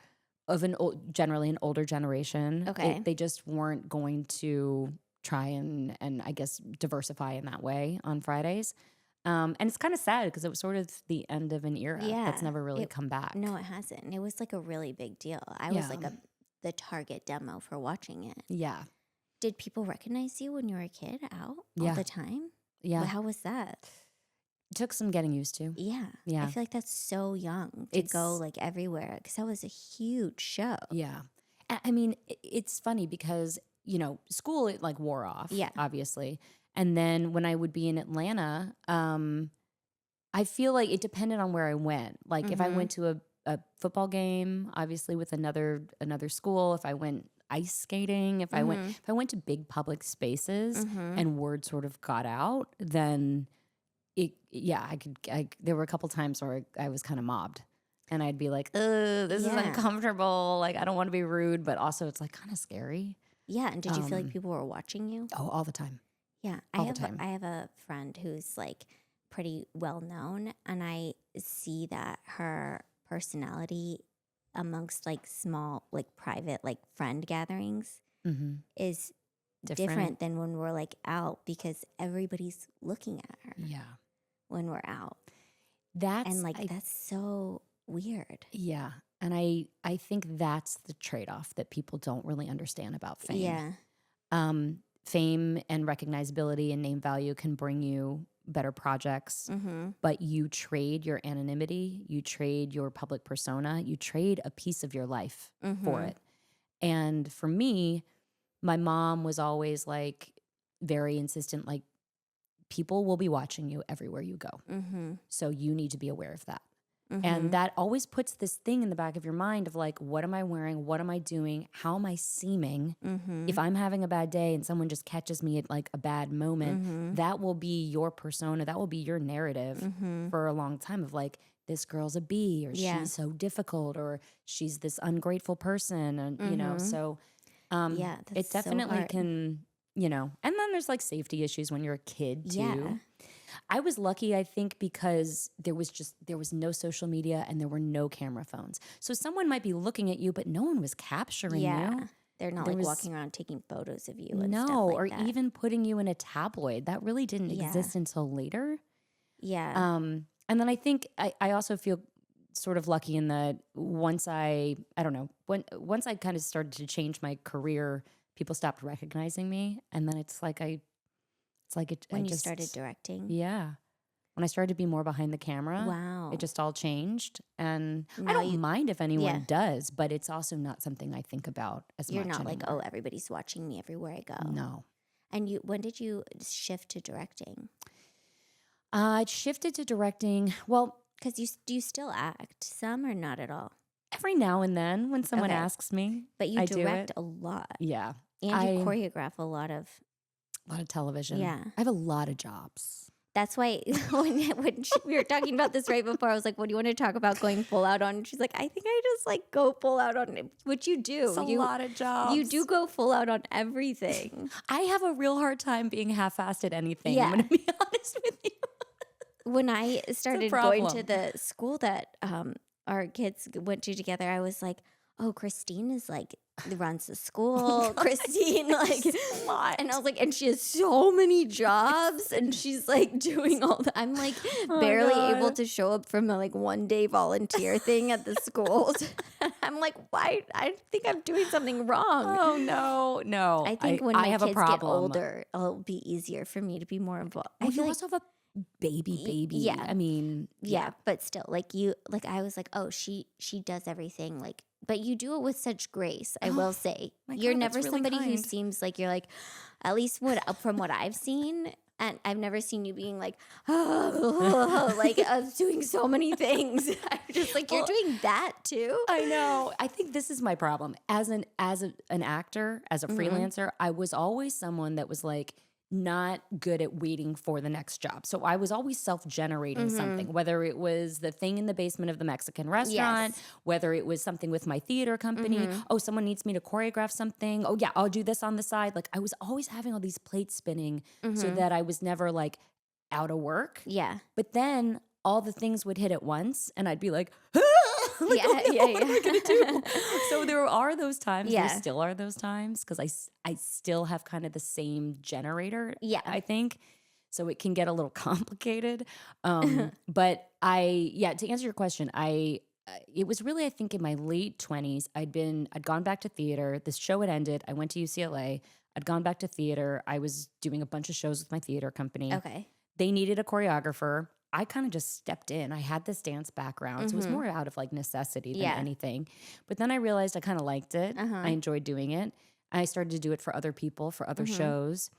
of generally an older generation. Okay. They just weren't going to try and I guess diversify in that way on Fridays. And it's kind of sad because it was sort of the end of an era that's Yeah. never really come back. No, it hasn't. It was like a really big deal. I was Yeah. like the target demo for watching it. Yeah. Did people recognize you when you were a kid out Yeah. all the time? Yeah. Well, how was that? It took some getting used to. Yeah. Yeah. I feel like that's so young to go It's- like everywhere because that was a huge show. Yeah. I mean, it's funny because, school, it like wore off, Yeah. obviously. And then when I would be in Atlanta, I feel like it depended on where I went. Like if I went to a football game, obviously with another school, if I went ice skating, if I went to big public spaces and word sort of got out, then there were a couple times where I was kind of mobbed. And I'd be like, this is Yeah. uncomfortable. Like, I don't want to be rude, but also it's like kind of scary. Yeah. And did you feel like people were watching you? Oh, all the time. Yeah. all the time. I have a friend who's like pretty well known, and I see that her personality amongst like small, like private, like friend gatherings Mm-hmm. is different than when we're like out because everybody's looking at her Yeah. when we're out. That's And like that's so weird. yeah. And I think that's the trade-off that people don't really understand about fame. Yeah. Fame and recognizability and name value can bring you better projects, but you trade your anonymity, you trade your public persona, you trade a piece of your life for it. And for me, my mom was always like very insistent, like people will be watching you everywhere you go. So you need to be aware of that. And that always puts this thing in the back of your mind of like, what am I wearing? What am I doing? How am I seeming? If I'm having a bad day and someone just catches me at like a bad moment, that will be your persona. That will be your narrative for a long time of like, this girl's a B, or Yeah. she's so difficult, or she's this ungrateful person. And, so Yeah, it that's so definitely hard. can, and then there's like safety issues when you're a kid too. Yeah. I was lucky, I think, because there was no social media and there were no camera phones. So someone might be looking at you, but no one was capturing Yeah. you. They're not There like was- walking around taking photos of you and No, stuff like or that. even putting you in a tabloid. That really didn't Yeah. exist until later. Yeah. And then I think I also feel sort of lucky in that once I kind of started to change my career, people stopped recognizing me, and then it's like when you started directing. yeah. when I started to be more behind the camera, Wow. it just all changed. And I Now don't mind if anyone Yeah. does, but it's also not something I think about as You're much not like, anymore. oh, everybody's watching me everywhere I go. No. And when did you shift to directing? I shifted to directing, well, Because do you still act? Some or not at all? every now and then when someone Okay. asks me, But you I do direct it. a lot. Yeah. And I- you choreograph a lot of. A lot of television. Yeah. I have a lot of jobs. That's why we were talking about this right before, I was like, what do you want to talk about going full out on? And she's like, I think I just like go full out on it, which you do. It's a lot of jobs. You do go full out on everything. I have a real hard time being half-assed at anything. Yeah. I'm going to be honest with you. When I started going to problem. the school that our kids went to together, I was like, oh, Christine is like, runs the school. Christine, like, and I was like, and she has so many jobs and she's like doing all that. I'm like barely able to show up from a like 1-day volunteer thing at the school. I'm like, why? I think I'm doing something wrong. Oh, no. I think when my have kids a get problem. older, it'll be easier for me to be more involved. I Well, feel you like also have a baby. yeah. I mean, yeah, but still, like I was like, oh, she does everything, like, but you do it with such grace. I will say, my you're God, that's never really somebody who kind. seems like you're like, at least from what I've seen, and I've never seen you being like, oh, like doing so many things. I'm just like, you're doing that too. I know. I think this is my problem. As an actor, as a freelancer, I was always someone that was like not good at waiting for the next job. So I was always self-generating something, whether it was the thing in the basement of the Mexican restaurant, Yes. whether it was something with my theater company. Oh, someone needs me to choreograph something. Oh yeah, I'll do this on the side. Like I was always having all these plates spinning so that I was never like out of work. Yeah. But then all the things would hit at once and I'd be like, like, Yeah, oh no, yeah, what am I going to do? So there are those times. Yeah. There still are those times because I still have kind of the same generator, Yeah. I think. So it can get a little complicated. But to answer your question, it was really, I think in my late 20s, I'd gone back to theater. This show had ended. I went to UCLA. I'd gone back to theater. I was doing a bunch of shows with my theater company. Okay. They needed a choreographer. I kind of just stepped in. I had this dance background, so it was more out of like necessity than anything. But then I realized I kind of liked it. I enjoyed doing it. I started to do it for other people, for other shows,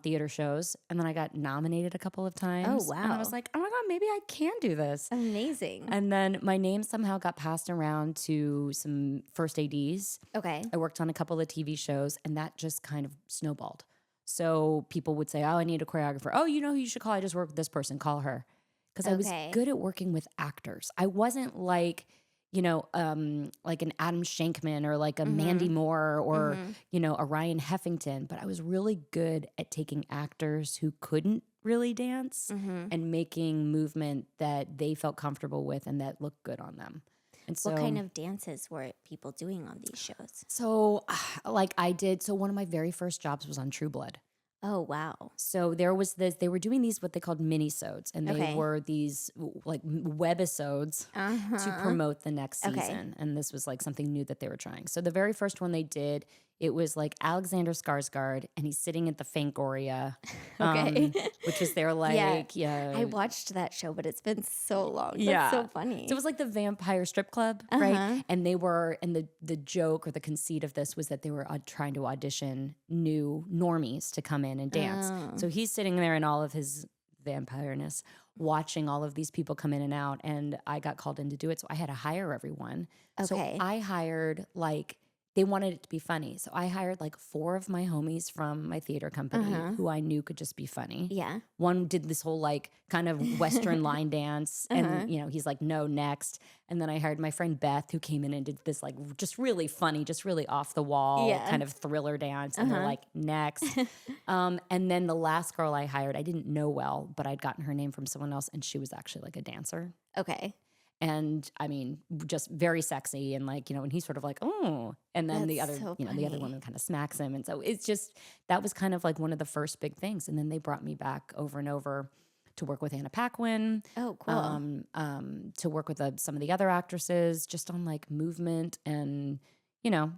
theater shows. And then I got nominated a couple of times. Oh, And I was wow. like, oh my God, maybe I can do this. Amazing. And then my name somehow got passed around to some first ADs. Okay. I worked on a couple of TV shows, and that just kind of snowballed. So people would say, oh, I need a choreographer. Oh, you know who you should call? I just work with this person. Call her. Because I was Okay. good at working with actors. I wasn't like, like an Adam Shankman or like a Mandy Moore or, a Ryan Heffington. But I was really good at taking actors who couldn't really dance and making movement that they felt comfortable with and that looked good on them. And so, What kind of dances were people doing on these shows? So one of my very first jobs was on True Blood. Oh, wow. So there was this, they were doing these, what they called mini-sodes, and they Okay. were these like webisodes to promote the next Okay. season. And this was like something new that they were trying. So the very first one they did, it was like Alexander Skarsgård, and he's sitting at the Fangoria, Okay. which is their like, I watched that show, but it's been so long. That's Yeah. so funny. So it was like the vampire strip club, right? And they were, and the joke or the conceit of this was that they were trying to audition new normies to come in and dance. Oh. So he's sitting there in all of his vampireness, watching all of these people come in and out, and I got called in to do it. So I had to hire everyone. So Okay. I hired they wanted it to be funny. So I hired like 4 of my homies from my theater company who I knew could just be funny. Yeah. One did this whole like kind of Western line dance, and he's like, no, next. And then I hired my friend Beth, who came in and did this like just really funny, just really off the wall Yeah. kind of thriller dance. And they're like, next. And then the last girl I hired, I didn't know well, but I'd gotten her name from someone else, and she was actually like a dancer. Okay. And I mean, just very sexy, and like, and he's sort of like, oh, and then the That's other, so the other funny. woman kind of smacks him. And so it's just, that was kind of like one of the first big things. And then they brought me back over and over to work with Anna Paquin, Oh, cool. to work with some of the other actresses, just on like movement and, Yeah.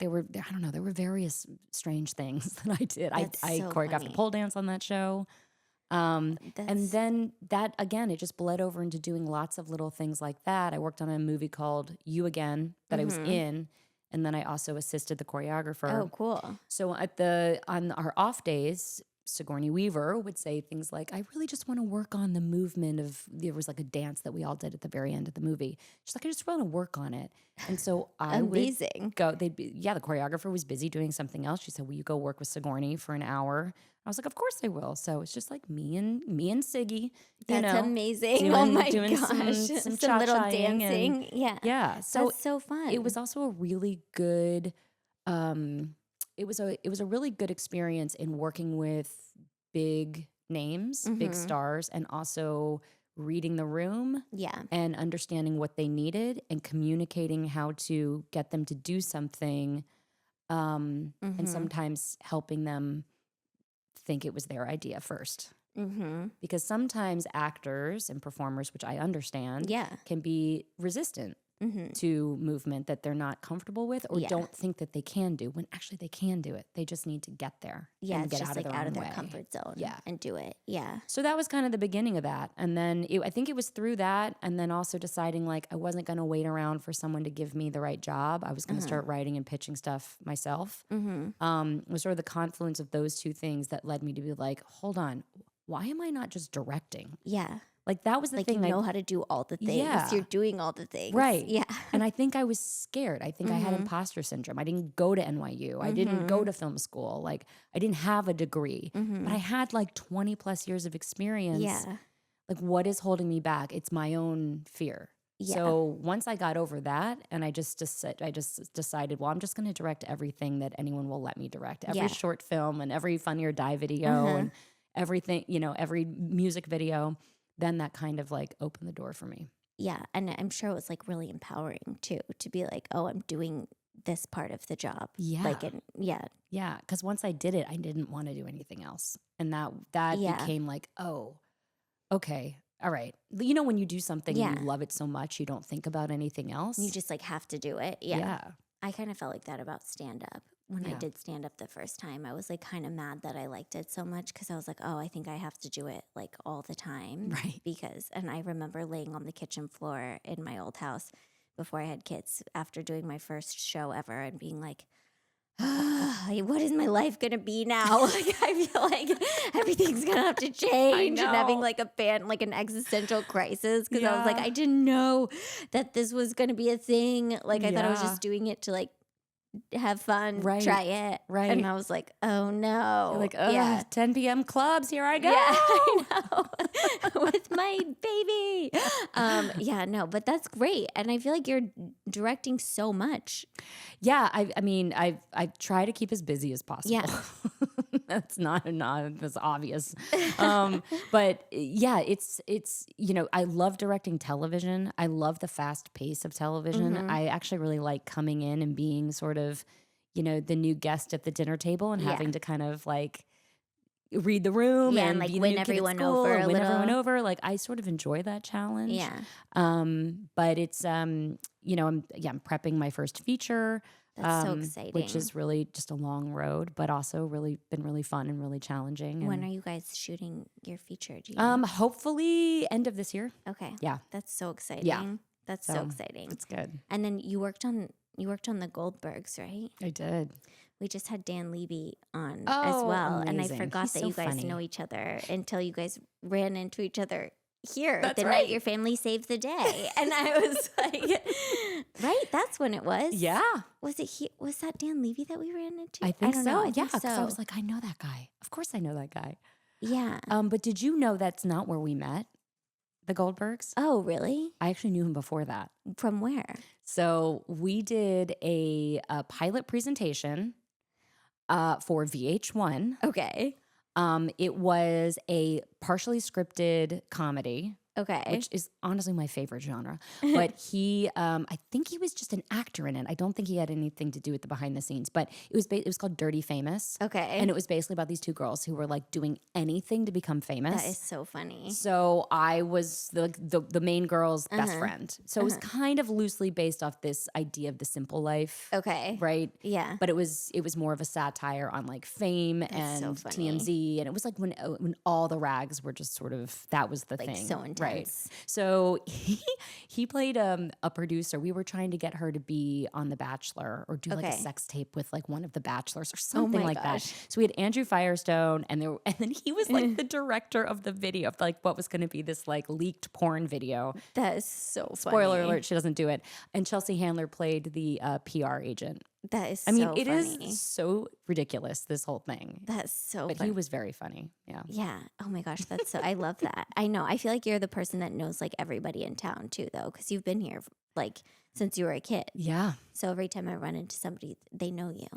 there were various strange things that I did. That's I so choreographed funny. a pole dance on that show. And That's- then that, again, it just bled over into doing lots of little things like that. I worked on a movie called You Again that I was in. And then I also assisted the choreographer. Oh, cool. So on our off days, Sigourney Weaver would say things like, I really just want to work on the movement of, there was like a dance that we all did at the very end of the movie. She's like, I just want to work on it. And so I Amazing. would go, the choreographer was busy doing something else. She said, will you go work with Sigourney for an hour? I was like, of course I will. So it's just like me and Siggy. That's amazing. Oh my doing gosh. some little cha-chaing dancing. and- Yeah. Yeah. So That's so fun. it was also a really good it was a really good experience in working with big names, big stars, and also reading the room Yeah. and understanding what they needed and communicating how to get them to do something, and sometimes helping them think it was their idea first. Because sometimes actors and performers, which I understand, Yeah. can be resistant to movement that they're not comfortable with or Yeah. don't think that they can do, when actually they can do it. They just need to get there Yeah. and It's get just out like of their out own of their way. comfort zone. Yeah. And do it. Yeah. So that was kind of the beginning of that. And then I think it was through that, and then also deciding like I wasn't going to wait around for someone to give me the right job. I was going to start writing and pitching stuff myself. It was sort of the confluence of those two things that led me to be like, hold on, why am I not just directing? Yeah. Like that was the Like thing. you know how to do all the things. Yeah. You're doing all the things. Right. Yeah. And I think I was scared. I think I had imposter syndrome. I didn't go to NYU. I didn't go to film school. Like I didn't have a degree, but I had like 20 plus years of experience. Yeah. Like what is holding me back? It's my own fear. Yeah. So once I got over that, and I just decided, well, I'm just going to direct everything that anyone will let me direct. Every Yeah. short film and every Funny or Die video and everything, every music video. Then that kind of like opened the door for me. Yeah. And I'm sure it was like really empowering too, to be like, oh, I'm doing this part of the job. Yeah. Like, and yeah. Yeah, because once I did it, I didn't want to do anything else. And that Yeah. became like, oh, okay, all right. When you do something and Yeah. you love it so much, you don't think about anything else. You just like have to do it. Yeah. Yeah. I kind of felt like that about stand up. When I Yeah. did stand up the first time, I was like kind of mad that I liked it so much because I was like, oh, I think I have to do it like all the time. Right. And I remember laying on the kitchen floor in my old house before I had kids after doing my first show ever and being like, what is my life gonna be now? Like I feel like everything's gonna have to change, and having know. like an existential crisis because I was like, Yeah. I didn't know that this was gonna be a thing. Like I thought I was Yeah. just doing it to like have fun, Right, try it, right. And I was like, oh no, You're like, yeah. 10 p.m. clubs, here I go. Yeah, I know. With my baby. Yeah, no, but that's great. And I feel like you're directing so much. Yeah, I mean, I try to keep as busy as possible. Yeah. That's not that's obvious. But yeah, it's I love directing television. I love the fast pace of television. I actually really like coming in and being sort of, the new guest at the dinner table and Yeah. having to kind of like read the room Yeah, and and, like, be the win new kid at everyone school over and a win everyone little. over. Like I sort of enjoy that challenge. Yeah. But it's I'm prepping my first feature. That's so exciting. Which is really just a long road, but also really been really fun and really challenging. When And, are you guys shooting your feature? Do you hopefully end of this year. Okay. Yeah. That's so exciting. That's so So, exciting. It's good. And then you worked on the Goldbergs, right? I did. We just had Dan Levy on as Oh, well. And I amazing. forgot He's that so you guys funny. know each other until you guys ran into each other here That's the night right. your family saved the day. And I was like, right? That's when it was. Yeah, Was it was that Dan Levy that we ran into? I think don't so. know. I Yeah, think because so. I was like, I know that guy. Of course, I know that guy. Yeah. But did you know that's not where we met? The Goldbergs. Oh, really? I actually knew him before that. From where? So we did a pilot presentation for VH1. Okay. It was a partially scripted comedy Okay. which is honestly my favorite genre. But he, I think he was just an actor in it. I don't think he had anything to do with the behind the scenes. But it was called Dirty Famous. Okay. And it was basically about these two girls who were like doing anything to become famous. That is so funny. So I was the main girl's best friend. So it was kind of loosely based off this idea of the simple life. Okay. Right? Yeah. But it was more of a satire on like fame and so funny. TMZ. And it was like when all the rags were just sort of, that was the Like thing. so intense. Right. So he played a producer. We were trying to get her to be on The Bachelor or do like a Okay. sex tape with like one of the bachelors or something my like gosh. that. So we had Andrew Firestone and then he was like the director of the video of like what was going to be this like leaked porn video. That is so funny. Spoiler alert, she doesn't do it. And Chelsea Handler played the PR agent. That is I mean, so it funny. is so ridiculous, this whole thing. That's so But funny. he was very funny. Yeah. Yeah. Oh my gosh. That's so, I love that. I know. I feel like you're the person that knows like everybody in town too, though, because you've been here like since you were a kid. Yeah. So every time I run into somebody, they know you.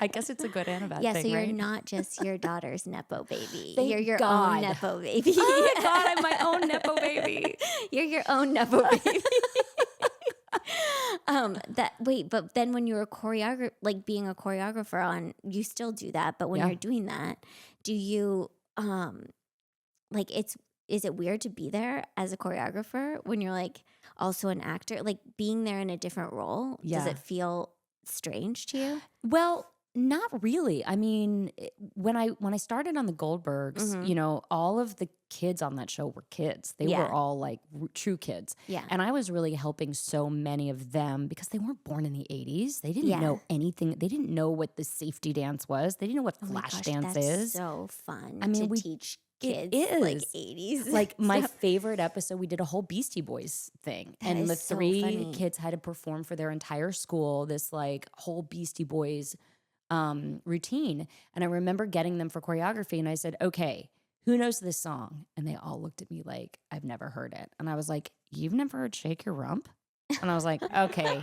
I guess it's a good and a bad Yeah. thing, So you're right? not just your daughter's Nepo baby. Thank You're your God. own Nepo baby. Oh my God, I'm my own Nepo baby. You're your own Nepo baby. But then when you were being a choreographer on, you still do that, but when Yeah. you're doing that, do you is it weird to be there as a choreographer when you're like also an actor, like being there in a different role? Does Yeah. it feel strange to you? Well, not really. I mean, when I started on the Goldbergs, you know, all of the kids on that show were kids. They Yeah. were all like true kids. Yeah. And I was really helping so many of them because they weren't born in the 80s. They didn't Yeah. know anything. They didn't know what the safety dance was. They didn't know what Oh my flash gosh, dance that's is. so fun I mean, to we- teach it kids like is. 80s. Like my stuff. favorite episode, we did a whole Beastie Boys thing. That and is the so three funny. kids had to perform for their entire school this like whole Beastie Boys routine. And I remember getting them for choreography and I said, okay, who knows this song? And they all looked at me like, I've never heard it. And I was like, you've never heard Shake Your Rump? And I was like, okay.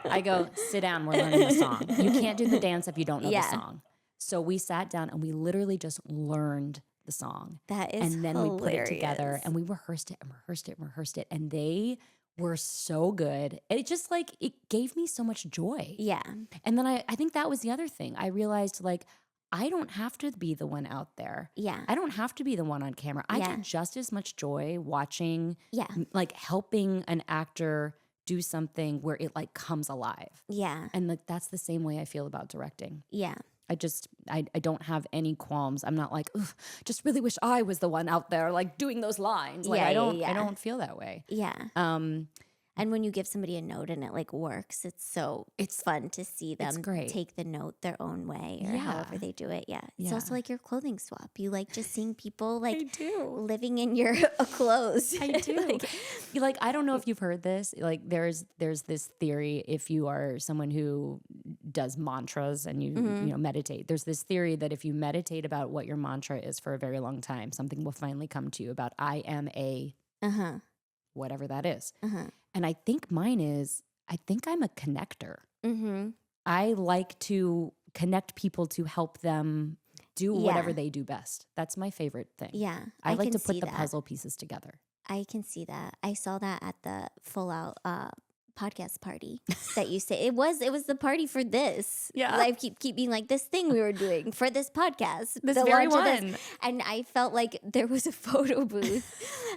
I go, sit down, we're learning the song. You can't do the dance if you don't know Yeah. the song. So we sat down and we literally just learned the song. That is And then we put it together hilarious. and we rehearsed it and rehearsed it and rehearsed it. And they were so good. It just like, it gave me so much joy. Yeah. And then I think that was the other thing. I realized like, I don't have to be the one out there. Yeah. I don't have to be the one on camera. I Yeah. get just as much joy watching, Yeah. like helping an actor do something where it like comes alive. Yeah. And like, that's the same way I feel about directing. Yeah. I don't have any qualms. I'm not like, ugh, just really wish I was the one out there like doing those lines. Like Yeah, I yeah, don't yeah. I don't feel that way. Yeah. And when you give somebody a note and it like works, it's fun to see them great. take the note their own way or Yeah. however they do it. Yeah. It's Yeah. also like your clothing swap. You like just seeing people like do. living in your clothes. I do. Like I don't know if you've heard this. Like there's this theory if you are someone who does mantras and you know meditate. There's this theory that if you meditate about what your mantra is for a very long time, something will finally come to you about I am a Uh-huh. whatever that is. Uh-huh. And I think mine is I think I'm a connector. Mm-hmm. I like to connect people to help them do whatever Yeah. they do best. That's my favorite thing. Yeah. I like can to put see the that. puzzle pieces together. I can see that. I saw that at the Full Out podcast party that you say. It was the party for this. Yeah. I keep being like this thing we were doing for this podcast. This the very launch of one. And I felt like there was a photo booth.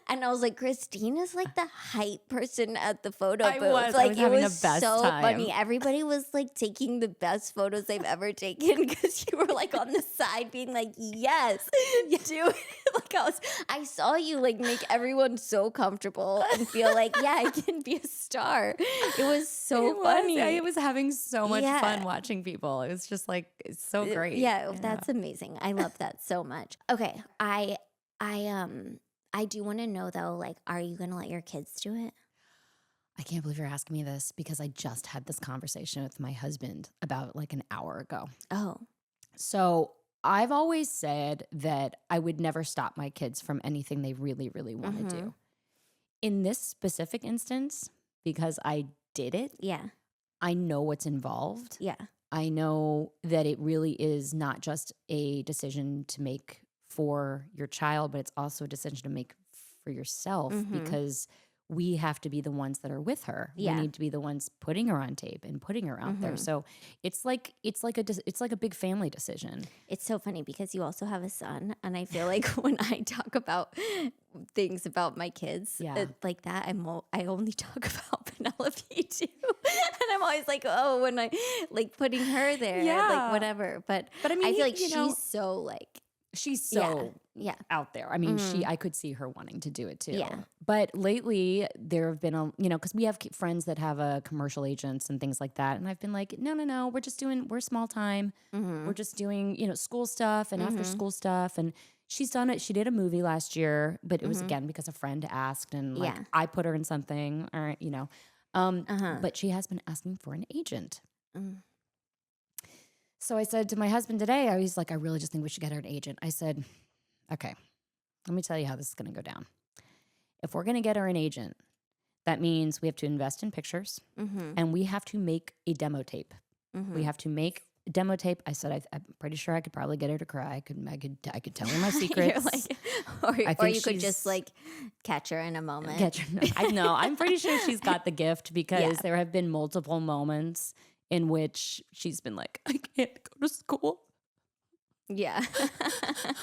And I was like, Christina's like the hype person at the photo I booth. was. I Like was it having was the best so time. funny. Everybody was like taking the best photos they've ever taken because you were like on the side being like, yes, do it. Like I saw you like make everyone so comfortable and feel like, yeah, I can be a star. It was so funny. I was having so much Yeah. fun watching people. It was just like it's so great. Yeah, that's amazing. I love that so much. Okay, I do want to know though, like, are you gonna let your kids do it? I can't believe you're asking me this because I just had this conversation with my husband about like an hour ago. Oh, So I've always said that I would never stop my kids from anything they really, really want to do. In this specific instance, because I did it, yeah, I know what's involved. yeah, I know that it really is not just a decision to make for your child, but it's also a decision to make for for yourself Mm-hmm. because we have to be the ones that are with her. Yeah. We need to be the ones putting her on tape and putting her out there. Mhm. So it's like a big family decision. It's so funny because you also have a son, and I feel like when I talk about things about my kids Yeah. like that, I only talk about Penelope too, and I'm always like, oh, when I like putting her there, Yeah. like whatever. But But I mean, I feel like you she's know, so like she's so yeah. out there. I mean, Mhm. I could see her wanting to do it too. Yeah. But lately there have been because we have friends that have commercial agents and things like that, and I've been like, no, we're small time. Mhm. We're just doing school stuff and after Mhm. school stuff, and she's done it. She did a movie last year, but it was Mhm. again because a friend asked, and like Yeah. I put her in something, or Uh-huh. But she has been asking for an agent. Mm. So I said to my husband today, I was like, I really just think we should get her an agent. I said, okay, let me tell you how this is going to go down. If we're going to get her an agent, that means we have to invest in pictures Mhm. and we have to make a demo tape. Mhm. We have to make a demo tape. I said, I'm pretty sure I could probably get her to cry. I could tell her my secrets. You're like, I or think you could she's- just like catch her in a moment. Get her. No, I know. I'm pretty sure she's got the gift because Yeah. there have been multiple moments in which she's been like, I can't go to school. Yeah.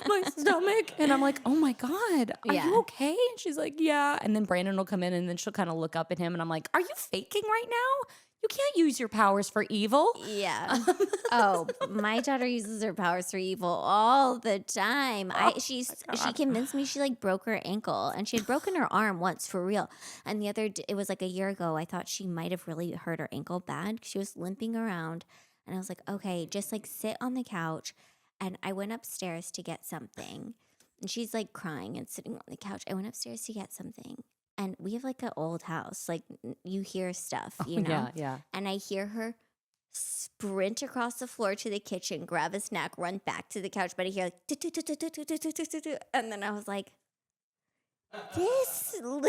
My stomach. And I'm like, oh my God, are Yeah. you okay? And she's like, yeah. And then Brandon will come in and then she'll kind of look up at him and I'm like, are you faking right now? You can't use your powers for evil. Yeah. Oh, my daughter uses her powers for evil all the time. She convinced me she like broke her ankle, and she had broken her arm once for real. And it was like a year ago. I thought she might have really hurt her ankle bad. She was limping around, and I was like, okay, just like sit on the couch. And I went upstairs to get something, and she's like crying and sitting on the couch. I went upstairs to get something. And we have like an old house. Like you hear stuff, you know? Yeah. And I hear her sprint across the floor to the kitchen, grab a snack, run back to the couch. But I hear like, "Do-do-do-do-do-do-do-do-do-do." And then I was like, this little,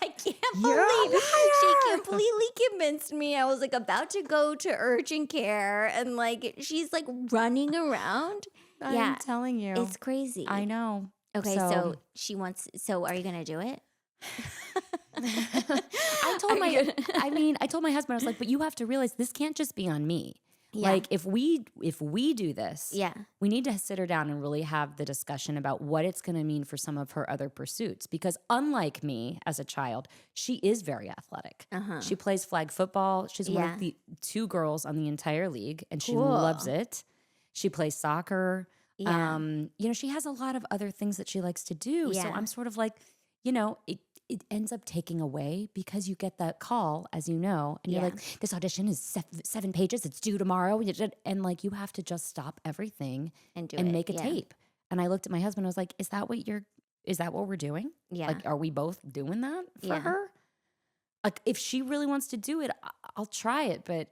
I can't believe she completely convinced me. I was like about to go to urgent care, and like she's like running around. I'm telling you. It's crazy. I know. Okay, so she wants, so are you going to do it? I told my husband, I was like, but you have to realize this can't just be on me. Yeah. Like if we do this, Yeah. we need to sit her down and really have the discussion about what it's going to mean for some of her other pursuits. Because unlike me as a child, she is very athletic. Uh-huh. She plays flag football. She's one Yeah. of the 2 girls on the entire league, and she Cool. loves it. She plays soccer. Yeah. She has a lot of other things that she likes to do. So Yeah. I'm sort of like, it ends up taking away because you get that call, as you know, and you're Yeah. like, this audition is 7 pages. It's due tomorrow. And like, you have to just stop everything And do and it. make a Yeah. tape. And I looked at my husband. I was like, is that what we're doing? Yeah. Like, are we both doing that for Yeah. her? Like, if she really wants to do it, I'll try it. But,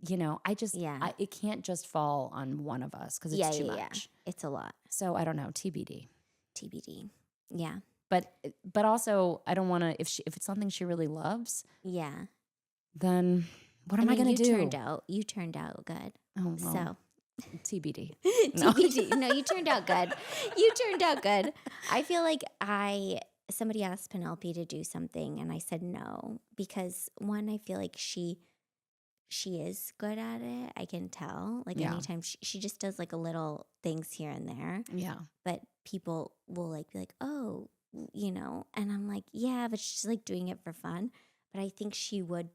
Yeah. it can't just fall on one of us because it's yeah, too yeah, much. yeah. It's a lot. So I don't know, TBD. TBD. Yeah. But also, I don't want to, if it's something she really loves, Yeah. then what am I going to do? You turned out good. Oh, well, So TBD. TBD. No, you turned out good. You turned out good. I feel like somebody asked Penelope to do something, and I said no because one, I feel like she is good at it. I can tell. Like Yeah. anytime she just does like a little things here and there, Yeah. but people will like be like, oh, and I'm like, yeah, but she's like doing it for fun. But I think she would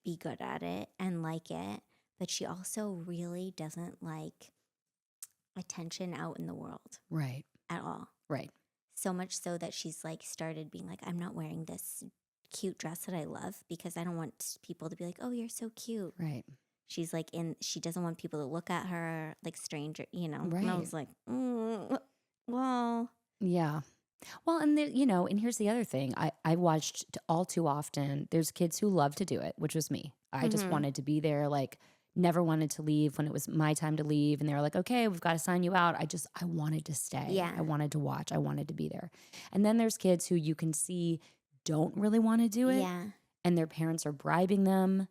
be good at it and like it. But she also really doesn't like attention out in the world Right. at all. Right. So much so that she's like started being like, I'm not wearing this cute dress that I love because I don't want people to be like, oh, you're so cute. Right. She's like she doesn't want people to look at her like stranger, And I Right. was like, well, Yeah. Well, and and here's the other thing. I watched all too often. There's kids who love to do it, which was me. I just Mhm. wanted to be there, like never wanted to leave when it was my time to leave. And they were like, okay, we've got to sign you out. I wanted to stay. Yeah. I wanted to watch. I wanted to be there. And then there's kids who you can see don't really want to do it. yeah. And their parents are bribing them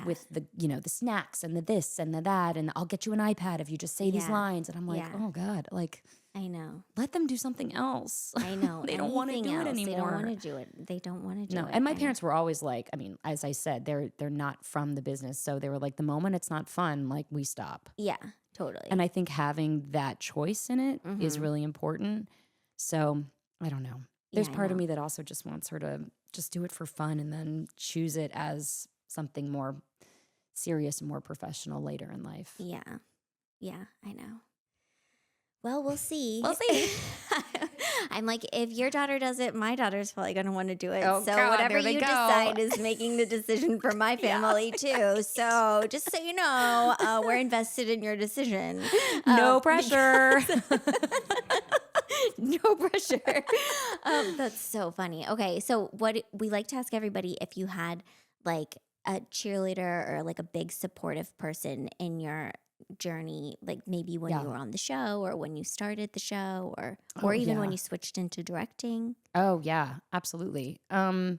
with the, the snacks and the this and the that, and I'll get you an iPad if you just say these lines. And I'm like, oh God, like, I know. let them do something else. I know. They don't want to do it anymore. They don't want to do it. They don't want to do it. No, and my parents were always like, I mean, as I said, they're not from the business. So they were like, the moment it's not fun, like we stop. Yeah, totally. And I think having that choice in it is really important. So I don't know. There's part of me that also just wants her to just do it for fun and then choose it as something more serious and more professional later in life. Yeah. Yeah, I know. Well, we'll see. We'll see. I'm like, if your daughter does it, my daughter's probably going to want to do it. Oh, so God, whatever there you they go. decide is making the decision for my family too. So just so you know, we're invested in your decision. No pressure. No pressure. That's so funny. Okay, so what we like to ask everybody, if you had like a cheerleader or like a big supportive person in your journey, like maybe when you were on the show or when you started the show or even when you switched into directing. Oh yeah, absolutely. There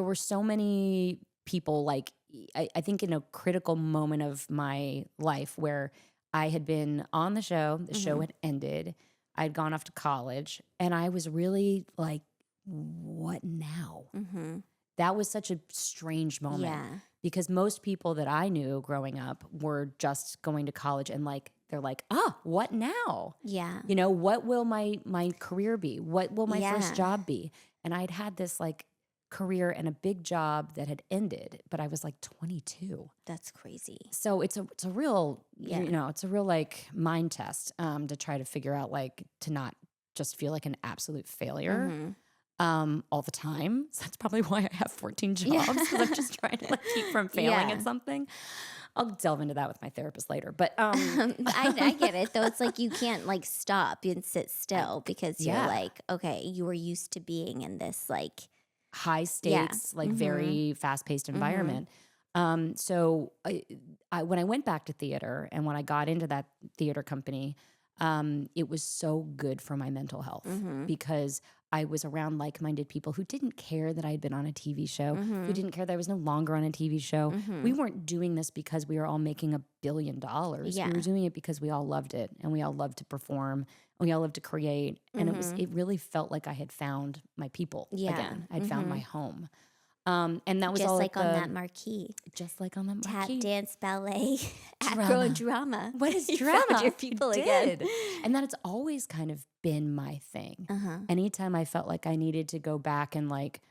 were so many people, like I think in a critical moment of my life where I had been on the show had ended, I'd gone off to college, and I was really like, what now? That was such a strange moment because most people that I knew growing up were just going to college and like, they're like, what now? Yeah. What will my career be? What will my first job be? And I'd had this like career and a big job that had ended, but I was like 22. That's crazy. So it's a real, it's a real like mind test to try to figure out, like, to not just feel like an absolute failure all the time. So that's probably why I have 14 jobs, because I'm just trying to like keep from failing at something. I'll delve into that with my therapist later, but I get it though. It's like you can't like stop and sit still because you're like, okay, you were used to being in this like high stakes, like very fast paced environment. So when I went back to theater and when I got into that theater company, it was so good for my mental health because I was around like-minded people who didn't care that I had been on a TV show, who didn't care that I was no longer on a TV show. We weren't doing this because we were all making $1 billion. Yeah. We were doing it because we all loved it and we all loved to perform and we all loved to create. And it really felt like I had found my people again. I'd found my home. And that was just all like on that marquee. Just like on that Tap, marquee. dance, ballet, acro, drama. What is You drama? found your people I again. did. And that it's always kind of been my thing. Anytime I felt like I needed to go back and like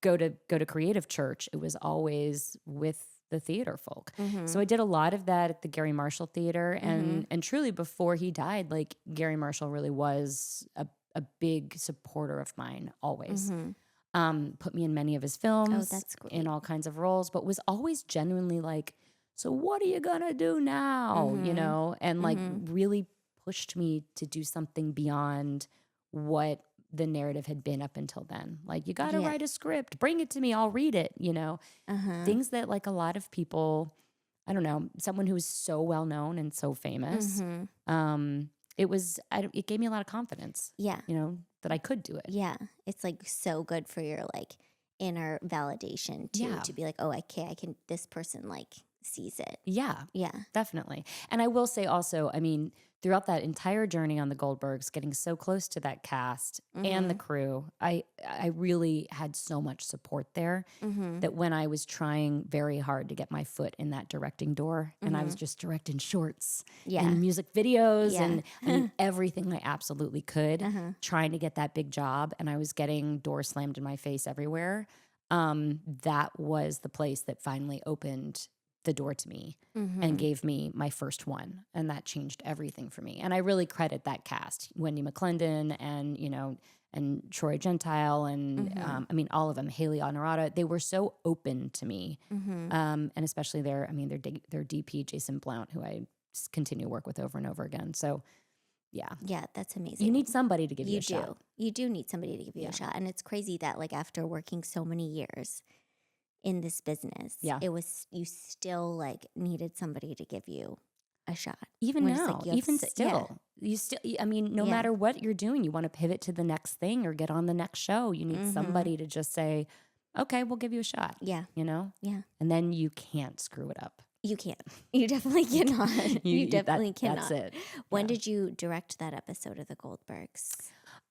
go to creative church, it was always with the theater folk. So I did a lot of that at the Gary Marshall Theater, and truly before he died, like Gary Marshall really was a big supporter of mine always. Put me in many of his films that's great. in all kinds of roles, but was always genuinely like, so what are you gonna do now? And like really pushed me to do something beyond what the narrative had been up until then. Like, you gotta write a script, bring it to me, I'll read it, Things that like a lot of people, I don't know, someone who is so well known and so famous, it gave me a lot of confidence. Yeah. That I could do it. Yeah. It's like so good for your like inner validation too, to be like, oh, this person like sees it. Yeah. Yeah. Definitely. And I will say also, I mean, throughout that entire journey on the Goldbergs, getting so close to that cast and the crew, I really had so much support there that when I was trying very hard to get my foot in that directing door, and I was just directing shorts and music videos and I mean, everything I absolutely could, trying to get that big job, and I was getting doors slammed in my face everywhere, that was the place that finally opened the door to me and gave me my first one. And that changed everything for me. And I really credit that cast, Wendy McClendon and, and Troy Gentile and I mean, all of them, Haley Honorata, they were so open to me. And especially their DP, Jason Blount, who I just continue to work with over and over again. So yeah. Yeah, that's amazing. You need somebody to give you a shot. You do need somebody to give you a shot. And it's crazy that like after working so many years in this business, you still like needed somebody to give you a shot. Even now, you still, I mean, no matter what you're doing, you want to pivot to the next thing or get on the next show. You need somebody to just say, okay, we'll give you a shot. Yeah. You know? Yeah. And then you can't screw it up. You can't. You definitely cannot. You definitely cannot. That's it. When did you direct that episode of the Goldbergs?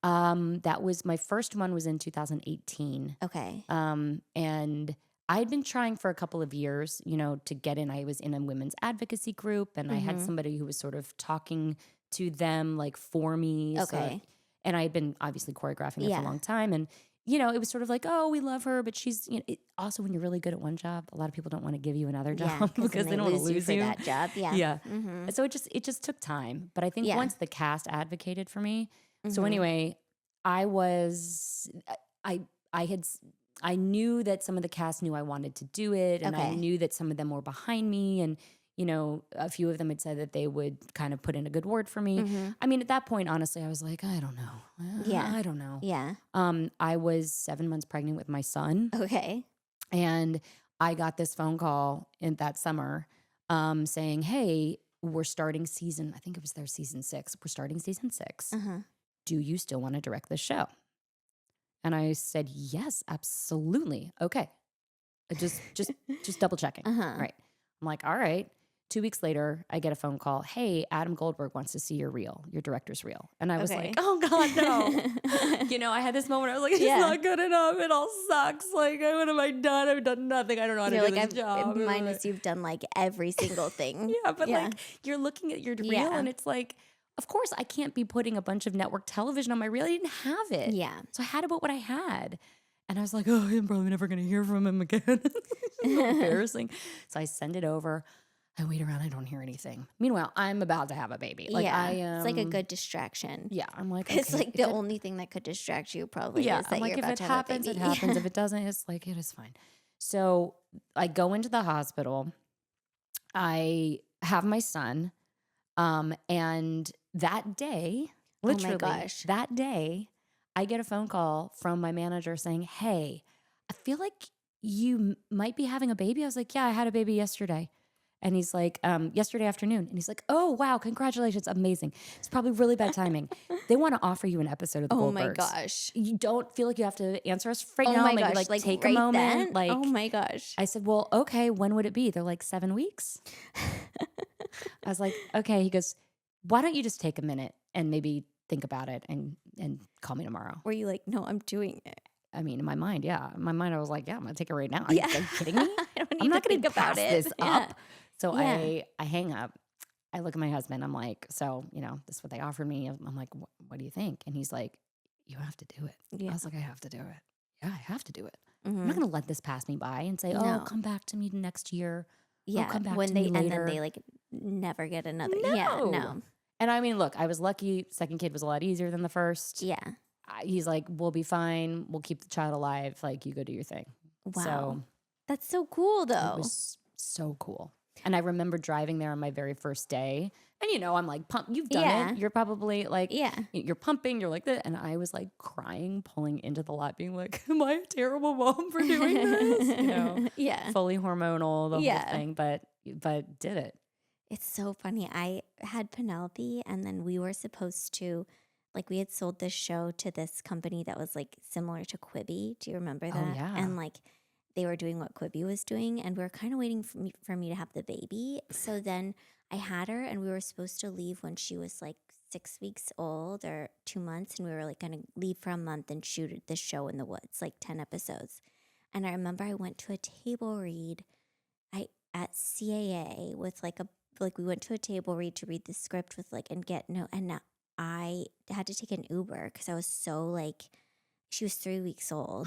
That was my first one was in 2018. Okay. And I had been trying for a couple of years, you know, to get in. I was in a women's advocacy group, and I had somebody who was sort of talking to them like for me. Okay. And I had been obviously choreographing it for a long time. And, you know, it was sort of like, oh, we love her, but she's, you know, also when you're really good at one job, a lot of people don't want to give you another job because they don't want to lose for you. that job. Yeah. Yeah. So it just took time. But I think once the cast advocated for me. So anyway, I knew that some of the cast knew I wanted to do it, and I knew that some of them were behind me, and you know, a few of them had said that they would kind of put in a good word for me. I mean, at that point, honestly, I was like, I don't know. I don't know. Yeah. I was 7 months pregnant with my son. Okay. And I got this phone call in that summer saying, hey, we're starting I think it was their season 6. We're starting season 6. Do you still want to direct this show? And I said, yes, absolutely. Okay. Just double checking. Right. I'm like, all right. 2 weeks later, I get a phone call. Hey, Adam Goldberg wants to see your reel, your director's reel. And I was like, oh God, no. You know, I had this moment. I was like, it's not good enough. It all sucks. Like, what have I done? I've done nothing. I don't know how to do this job. Minus you've done like every single thing. But like you're looking at your reel and it's like, of course, I can't be putting a bunch of network television on my reel. I didn't have it. Yeah. So I had to put what I had. And I was like, oh, I'm probably never going to hear from him again. So embarrassing. So I send it over. I wait around. I don't hear anything. Meanwhile, I'm about to have a baby. Like I am. It's like a good distraction. Yeah. I'm like, it's like the only thing that could distract you probably is that I'm like, you're if about it to have a happens, baby. it happens. If it doesn't, it's like, it is fine. So I go into the hospital. I have my son. And that day, literally that day, I get a phone call from my manager saying, hey, I feel like you might be having a baby. I was like, yeah, I had a baby yesterday. And he's like, yesterday afternoon. And he's like, oh, wow, congratulations. Amazing. It's probably really bad timing. They want to offer you an episode of the Goldbergs. Oh my gosh. You don't feel like you have to answer us right now. Maybe gosh. like take right a moment. Then? Like, oh my gosh. I said, well, okay, when would it be? They're like 7 weeks. I was like, okay. He goes, why don't you just take a minute and maybe think about it and call me tomorrow? Were you like, no, I'm doing it? I mean, in my mind, yeah. In my mind, I was like, yeah, I'm going to take it right now. Are you kidding me? I'm not going to about this up. So Yeah. I hang up. I look at my husband. I'm like, so, you know, this is what they offered me. I'm like, what do you think? And he's like, you have to do it. Yeah. I was like, I have to do it. Yeah, I have to do it. I'm not going to let this pass me by and say, oh, come back to me next year. Yeah. Oh, come back when to they me later. And then they like never get another. No. Yeah. No. And I mean, look, I was lucky. Second kid was a lot easier than the first. Yeah. He's like, we'll be fine. We'll keep the child alive. Like, you go do your thing. Wow. So that's so cool, though. it was so cool. And I remember driving there on my very first day. And, you know, I'm like, you've done it. You're probably like, you're pumping. You're like that. And I was like crying, pulling into the lot, being like, am I a terrible mom for doing this? You know, fully hormonal, the whole thing. But did it. It's so funny. I had Penelope, and then we were supposed to, like, we had sold this show to this company that was like similar to Quibi. Do you remember that? Oh, yeah. And like, they were doing what Quibi was doing, and we were kind of waiting for me to have the baby. So then I had her, and we were supposed to leave when she was like 6 weeks old or 2 months, and we were like going to leave for a month and shoot the show in the woods, like 10 episodes. And I remember I went to a table read at CAA with we went to a table read to read the script with and I had to take an Uber because I was so like, she was 3 weeks old.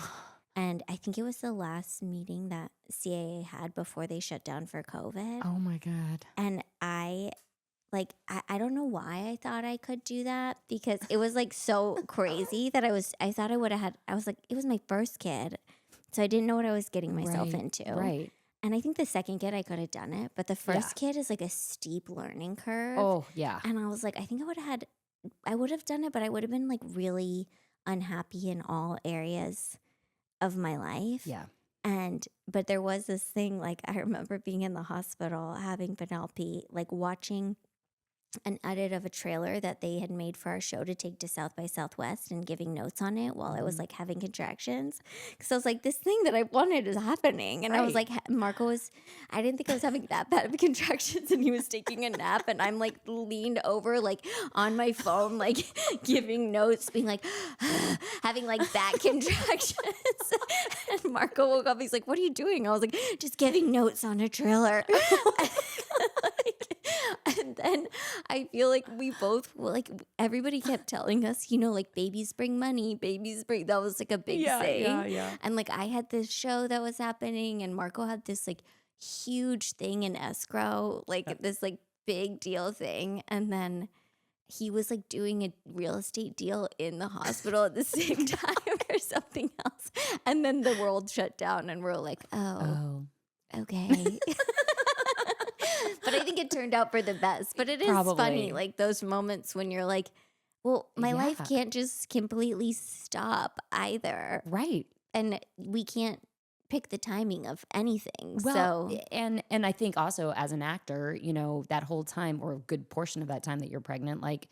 And I think it was the last meeting that CAA had before they shut down for COVID. Oh my God. And I don't know why I thought I could do that, because it was like so crazy that I thought I would have had, I was like, it was my first kid. So I didn't know what I was getting myself into. Right. And I think the second kid I could have done it, but the first kid is like a steep learning curve. Oh, yeah. And I was like, I think I would have done it, but I would have been like really unhappy in all areas of my life. Yeah. But there was this thing, like I remember being in the hospital, having Penelope, like watching an edit of a trailer that they had made for our show to take to South by Southwest and giving notes on it while I was like having contractions. Because I was like, this thing that I wanted is happening. And I was like, I didn't think I was having that bad of contractions, and he was taking a nap, and I'm like leaned over like on my phone, like giving notes, being like, having like back contractions. And Marco woke up, he's like, what are you doing? I was like, just giving notes on a trailer. And then I feel like we both, like, everybody kept telling us, like babies bring money, babies bring, that was like a big thing. Yeah. And like I had this show that was happening, and Marco had this like huge thing in escrow, like this like big deal thing. And then he was like doing a real estate deal in the hospital at the same time or something else. And then the world shut down, and we're like, oh. Okay. But I think it turned out for the best. But it is funny, like those moments when you're like, well, my life can't just completely stop either. Right. And we can't pick the timing of anything. Well, so and I think also as an actor, that whole time, or a good portion of that time that you're pregnant, like,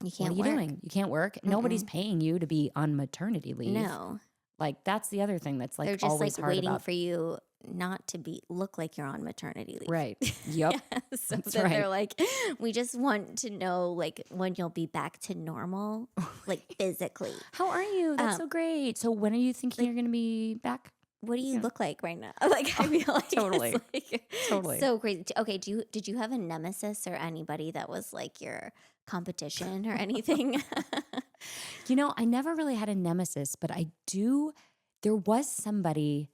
you can't what are you work. doing? You can't work. Nobody's paying you to be on maternity leave. No. Like, that's the other thing that's like they're just always like hard waiting about. for you not to look like you're on maternity leave. Right. Yep. So That's then right. they're like, we just want to know like when you'll be back to normal, like physically. How are you? That's so great. So when are you thinking you're going to be back? What do you look like right now? Like, I feel like Totally. it's like Totally. so crazy. Okay, did you have a nemesis or anybody that was like your competition or anything? I never really had a nemesis, but there was somebody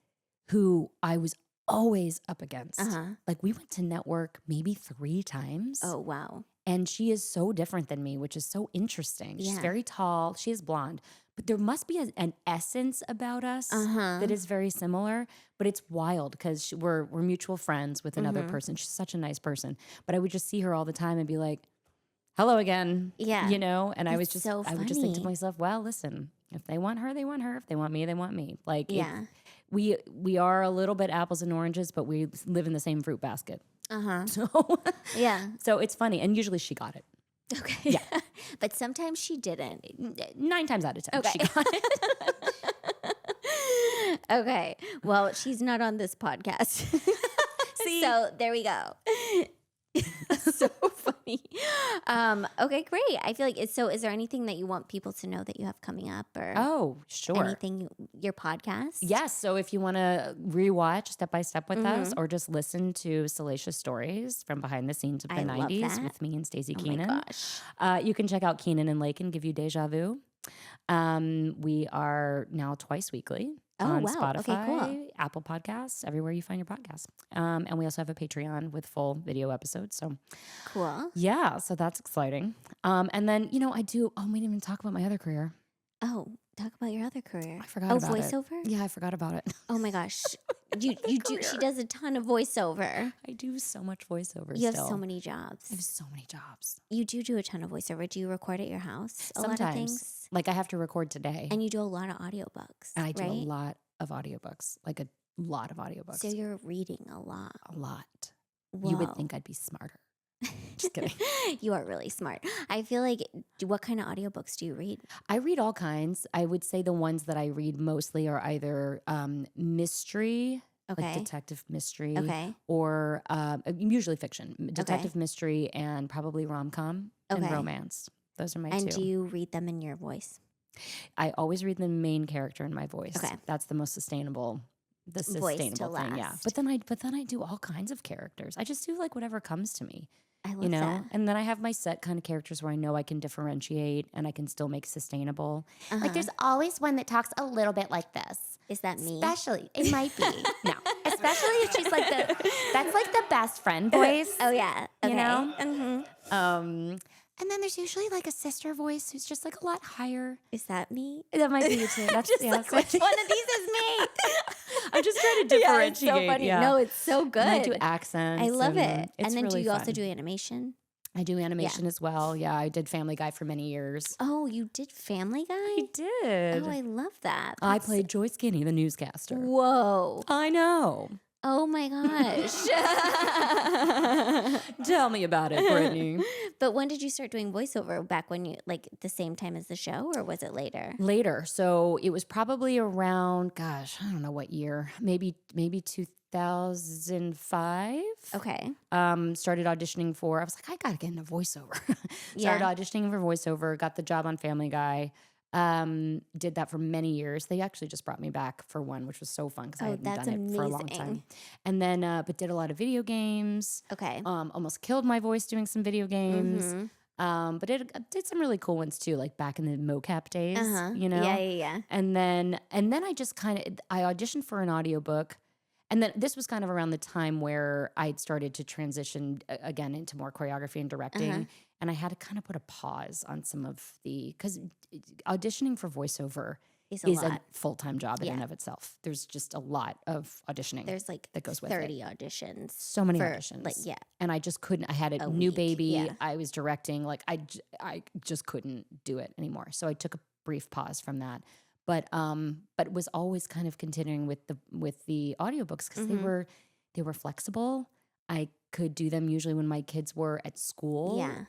who I was always up against. Like, we went to network maybe 3 times. Oh, wow. And she is so different than me, which is so interesting. She's Yeah. very tall. She is blonde. But there must be an essence about us that is very similar. But it's wild because we're mutual friends with another person. She's such a nice person. But I would just see her all the time and be like, hello again. Yeah. And I would just think to funny. myself, well, listen, if they want her, they want her. If they want me, they want me. Like, Yeah. we are a little bit apples and oranges, but we live in the same fruit basket. So, Yeah. so it's funny. And usually she got it. Okay. Yeah. But sometimes she didn't. 9 times out of 10, Okay. she got it. Okay. Well, she's not on this podcast. See? So there we go. So funny. Okay, great. I feel like is there anything that you want people to know that you have coming up, or Oh, sure. anything, your podcast? Yes. So if you want to rewatch Step by Step with us, or just listen to salacious stories from behind the scenes of the I love 90s that. with me and Stacey Oh Keenan, my gosh. you can check out Keenan and Lakin Give You Deja Vu. We are now twice weekly on wow. Spotify, Okay, cool. Apple Podcasts, everywhere you find your podcasts. And we also have a Patreon with full video episodes. So Cool. yeah, so that's exciting. And then, we didn't even talk about my other career. Oh, talk about your other career. I forgot about it. voiceover? Yeah, I forgot about it. Oh my gosh. You do. She does a ton of voiceover. I do so much voiceover You still. have so many jobs. I have so many jobs. You do a ton of voiceover. Do you record at your house? A lot of Sometimes. things. Like, I have to record today. And you do a lot of audiobooks. And I do right? a lot of audiobooks. Like, a lot of audiobooks. So you're reading a lot. A lot. Whoa. You would think I'd be smarter. Just kidding. You are really smart. I feel like, what kind of audiobooks do you read? I read all kinds. I would say the ones that I read mostly are either mystery, like Okay. detective mystery, Okay. or usually fiction, detective mystery, and probably rom-com and Okay. romance. Those are my And two. do you read them in your voice? I always read the main character in my voice. Okay. That's the most sustainable. The Voice to sustainable thing, yeah. last. But then I do all kinds of characters. I just do like whatever comes to me, I love that. And then I have my set kind of characters where I know I can differentiate and I can still make sustainable. Uh-huh. Like, there's always one that talks a little bit like this. Is that me? Especially, it might be. No, especially if she's like that's like the best friend voice. Oh, yeah. You Okay. know? Mhm. And then there's usually like a sister voice who's just like a lot higher. Is that me? That might be you too. That's Just like, which one of these is me? I'm just trying to Yeah, it's differentiate. so funny. Yeah. No, it's so good. And I do accents. I love it. It's And then really do you also fun. do animation? I do animation as well. Yeah, I did Family Guy for many years. Oh, you did Family Guy? I did. Oh, I love that. I played Joyce Kinney, the newscaster. Whoa. I know. Oh my gosh. Tell me about it, Brittany. But when did you start doing voiceover? Back when you, like, the same time as the show, or was it later? Later. So it was probably around, gosh, I don't know what year. Maybe 2005. Okay. Started auditioning for, I was like, I gotta get into voiceover. Yeah. Started auditioning for voiceover, got the job on Family Guy. Did that for many years. They actually just brought me back for one, which was so fun because I hadn't that's done it for a long amazing. time. And then, but did a lot of video games. Okay. Almost killed my voice doing some video games. But it did some really cool ones too, like back in the mocap days, you know? Yeah. And then I just I auditioned for an audiobook. And then this was kind of around the time where I'd started to transition again into more choreography and directing. And I had to kind of put a pause on some of because auditioning for voiceover Is is a a lot. full-time job in Yeah. and of itself. There's just a lot of auditioning. There's like that goes with it. 30 auditions. So many for, auditions. Like, yeah. And I just couldn't. I had a new week, baby. yeah. I was directing. Like I just couldn't do it anymore. So I took a brief pause from that. But was always kind of continuing with the audiobooks because they were flexible. I could do them usually when my kids were at school. Yeah.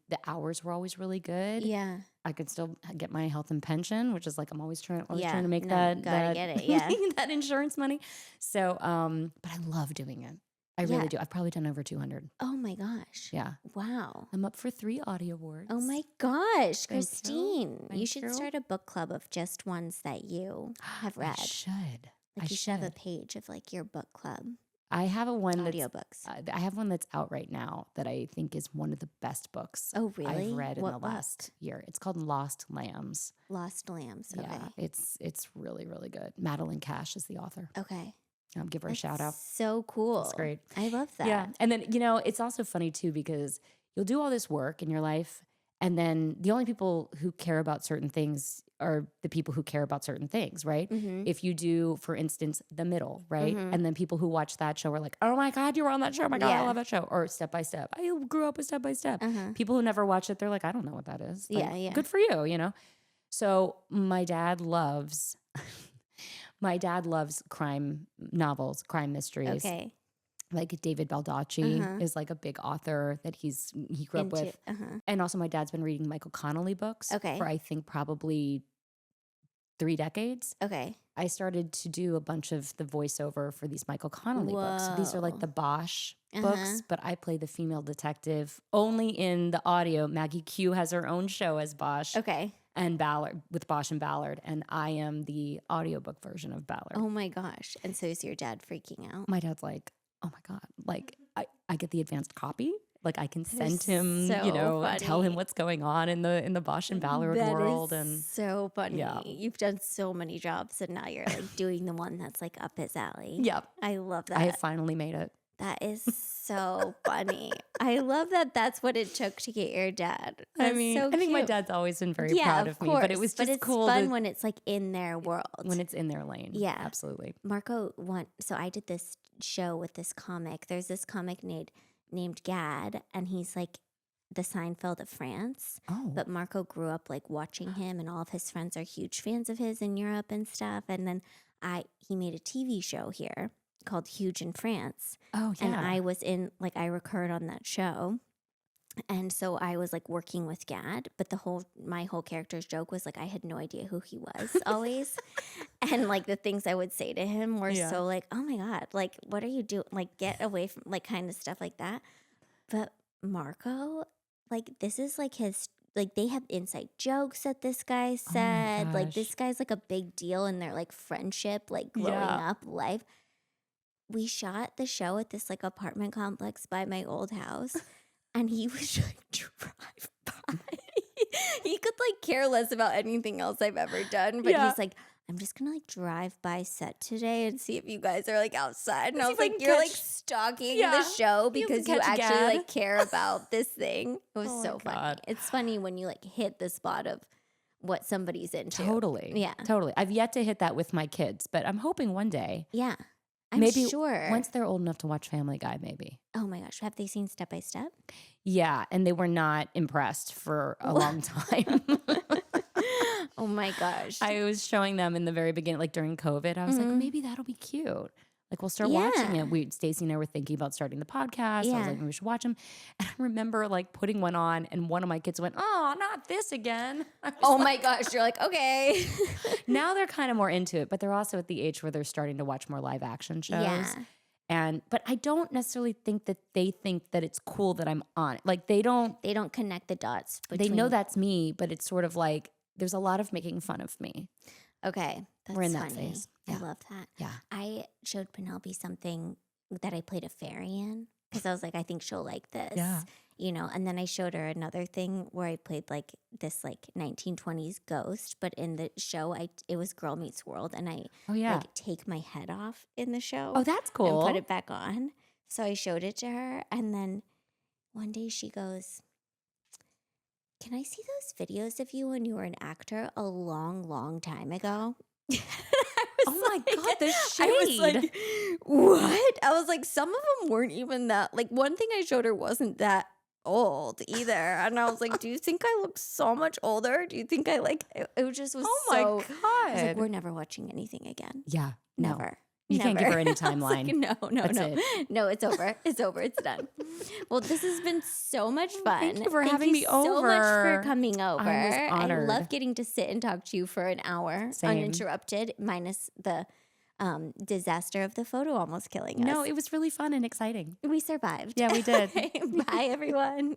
The hours were always really good. Yeah. I could still get my health and pension, which is like I'm always trying Yeah. to make No, that gotta get it, yeah. that insurance money. So but I love doing it. I Yeah. really do. I've probably done over 200. Oh my gosh. Yeah. Wow. I'm up for 3 audio awards. Oh my gosh, Thank you. Christine. You Thank should you. start a book club of just ones that you have I read. should. Like, you should have a page of like your book club I have a one that's audiobooks. I have one that's out right now that I think is one of the best books Oh, really? I've read in What the book? last year. It's called Lost Lambs. Lost Lambs. Okay. Yeah, it's really, really good. Madeline Cash is the author. Okay. I'll give her a That's shout out. So cool. It's great. I love that. Yeah. And then, it's also funny too because you'll do all this work in your life and then the only people who care about certain things are the people who care about certain things, right? If you do, for instance, The Middle, right? And then people who watch that show are like, oh my God, you were on that show. Oh my God, I Yeah. love that show. Or Step by Step. I grew up with Step by Step. People who never watch it, they're like, I don't know what that is. Like, Yeah. Good for you, you know? So my dad loves crime novels, crime mysteries. Okay. Like David Baldacci is like a big author that he grew up with. And also my dad's been reading Michael Connelly books Okay. for I think probably 3 decades. Okay. I started to do a bunch of the voiceover for these Michael Connelly books. So these are like Whoa. the Bosch books, but I play the female detective only in the audio. Maggie Q has her own show as Bosch Okay. and Ballard with Bosch and Ballard, and I am the audiobook version of Ballard. Oh my gosh. And so is your dad freaking out? My dad's like, oh my God, like I get the advanced copy. Like I can That send is him, so tell him funny. what's going on in the Bosch and Ballard That world. is And so funny. Yeah. You've done so many jobs and now you're like doing the one that's like up his alley. yeah, I love that. I have finally made it. That is so funny. I love that that's what it took to get your dad. That's so I think my cute. dad's always been very Yeah, proud of me, but it was just it's cool fun when it's like in their world. when it's in their lane. Yeah. Absolutely. Marco so I did this show with this comic. There's this comic named Gad, and he's like the Seinfeld of France. Oh, But Marco grew up like watching him, and all of his friends are huge fans of his in Europe and stuff. And then he made a TV show here called Huge in France. oh yeah. And I was I recurred on that show. And so I was like working with Gad, but my whole character's joke was like I had no idea who he was always. And like the things I would say to him were Yeah. so like, oh my God, like what are you doing? Like get away from like kind of stuff like that. But Marco, like this is like like they have inside jokes that this guy said. Like gosh. this guy's like a big deal in their like friendship, like growing Yeah. up life. We shot the show at this like apartment complex by my old house, and he would like drive by. He could like care less about anything else I've ever done, but Yeah. he's like, I'm just gonna like drive by set today and see if you guys are like outside. And I See was if I like, can you're like catch- stalking Yeah. the show You can because you catch actually Gad. like care about this thing. It was Oh my so funny. God. It's funny when you like hit the spot of what somebody's into. Totally. Yeah. Totally. I've yet to hit that with my kids, but I'm hoping one day. Yeah. I'm Maybe sure. once they're old enough to watch Family Guy, maybe. Oh my gosh. Have they seen Step by Step? Yeah, and they were not impressed for a long time. Oh my gosh. I was showing them in the very beginning, like during COVID. I was like, maybe that'll be cute. Like we'll start watching it. Stacey and I were thinking about starting the podcast. I was like, maybe we should watch them. And I remember like putting one on and one of my kids went, "Oh, not this again." Oh my gosh. You're like, okay. Now they're kind of more into it, but they're also at the age where they're starting to watch more live action shows. Yeah. But I don't necessarily think that they think that it's cool that I'm on it. Like they don't connect the dots. They know that's me, but it's sort of like there's a lot of making fun of me. Okay. That's We're in that funny. phase. I Yeah. love that. Yeah. I showed Penelope something that I played a fairy in because I was like, I think she'll like this. Yeah. You know, and then I showed her another thing where I played like this like 1920s ghost, but in the show it was Girl Meets World, and I like take my head off in the show. Oh, that's cool. And put it back on. So I showed it to her, and then one day she goes, "Can I see those videos of you when you were an actor a long, long time ago?" Oh my God, the shade. I was like, what? I was like, some of them weren't even that. Like, one thing I showed her wasn't that old either. And I was like, do you think I look so much older? Do you think I like it just was Oh my so. God. I was like, we're never watching anything again. Yeah. No. Never. You can't give her any I was like, timeline. no. That's No, it's over. It's over. It's done. Well, this has been so much fun. Thank you for having me so over. much for coming over. I was honored. love getting to sit and talk to you for an hour Same. uninterrupted, minus the disaster of the photo almost killing us. No, it was really fun and exciting. We survived. Yeah, we did. Bye, everyone.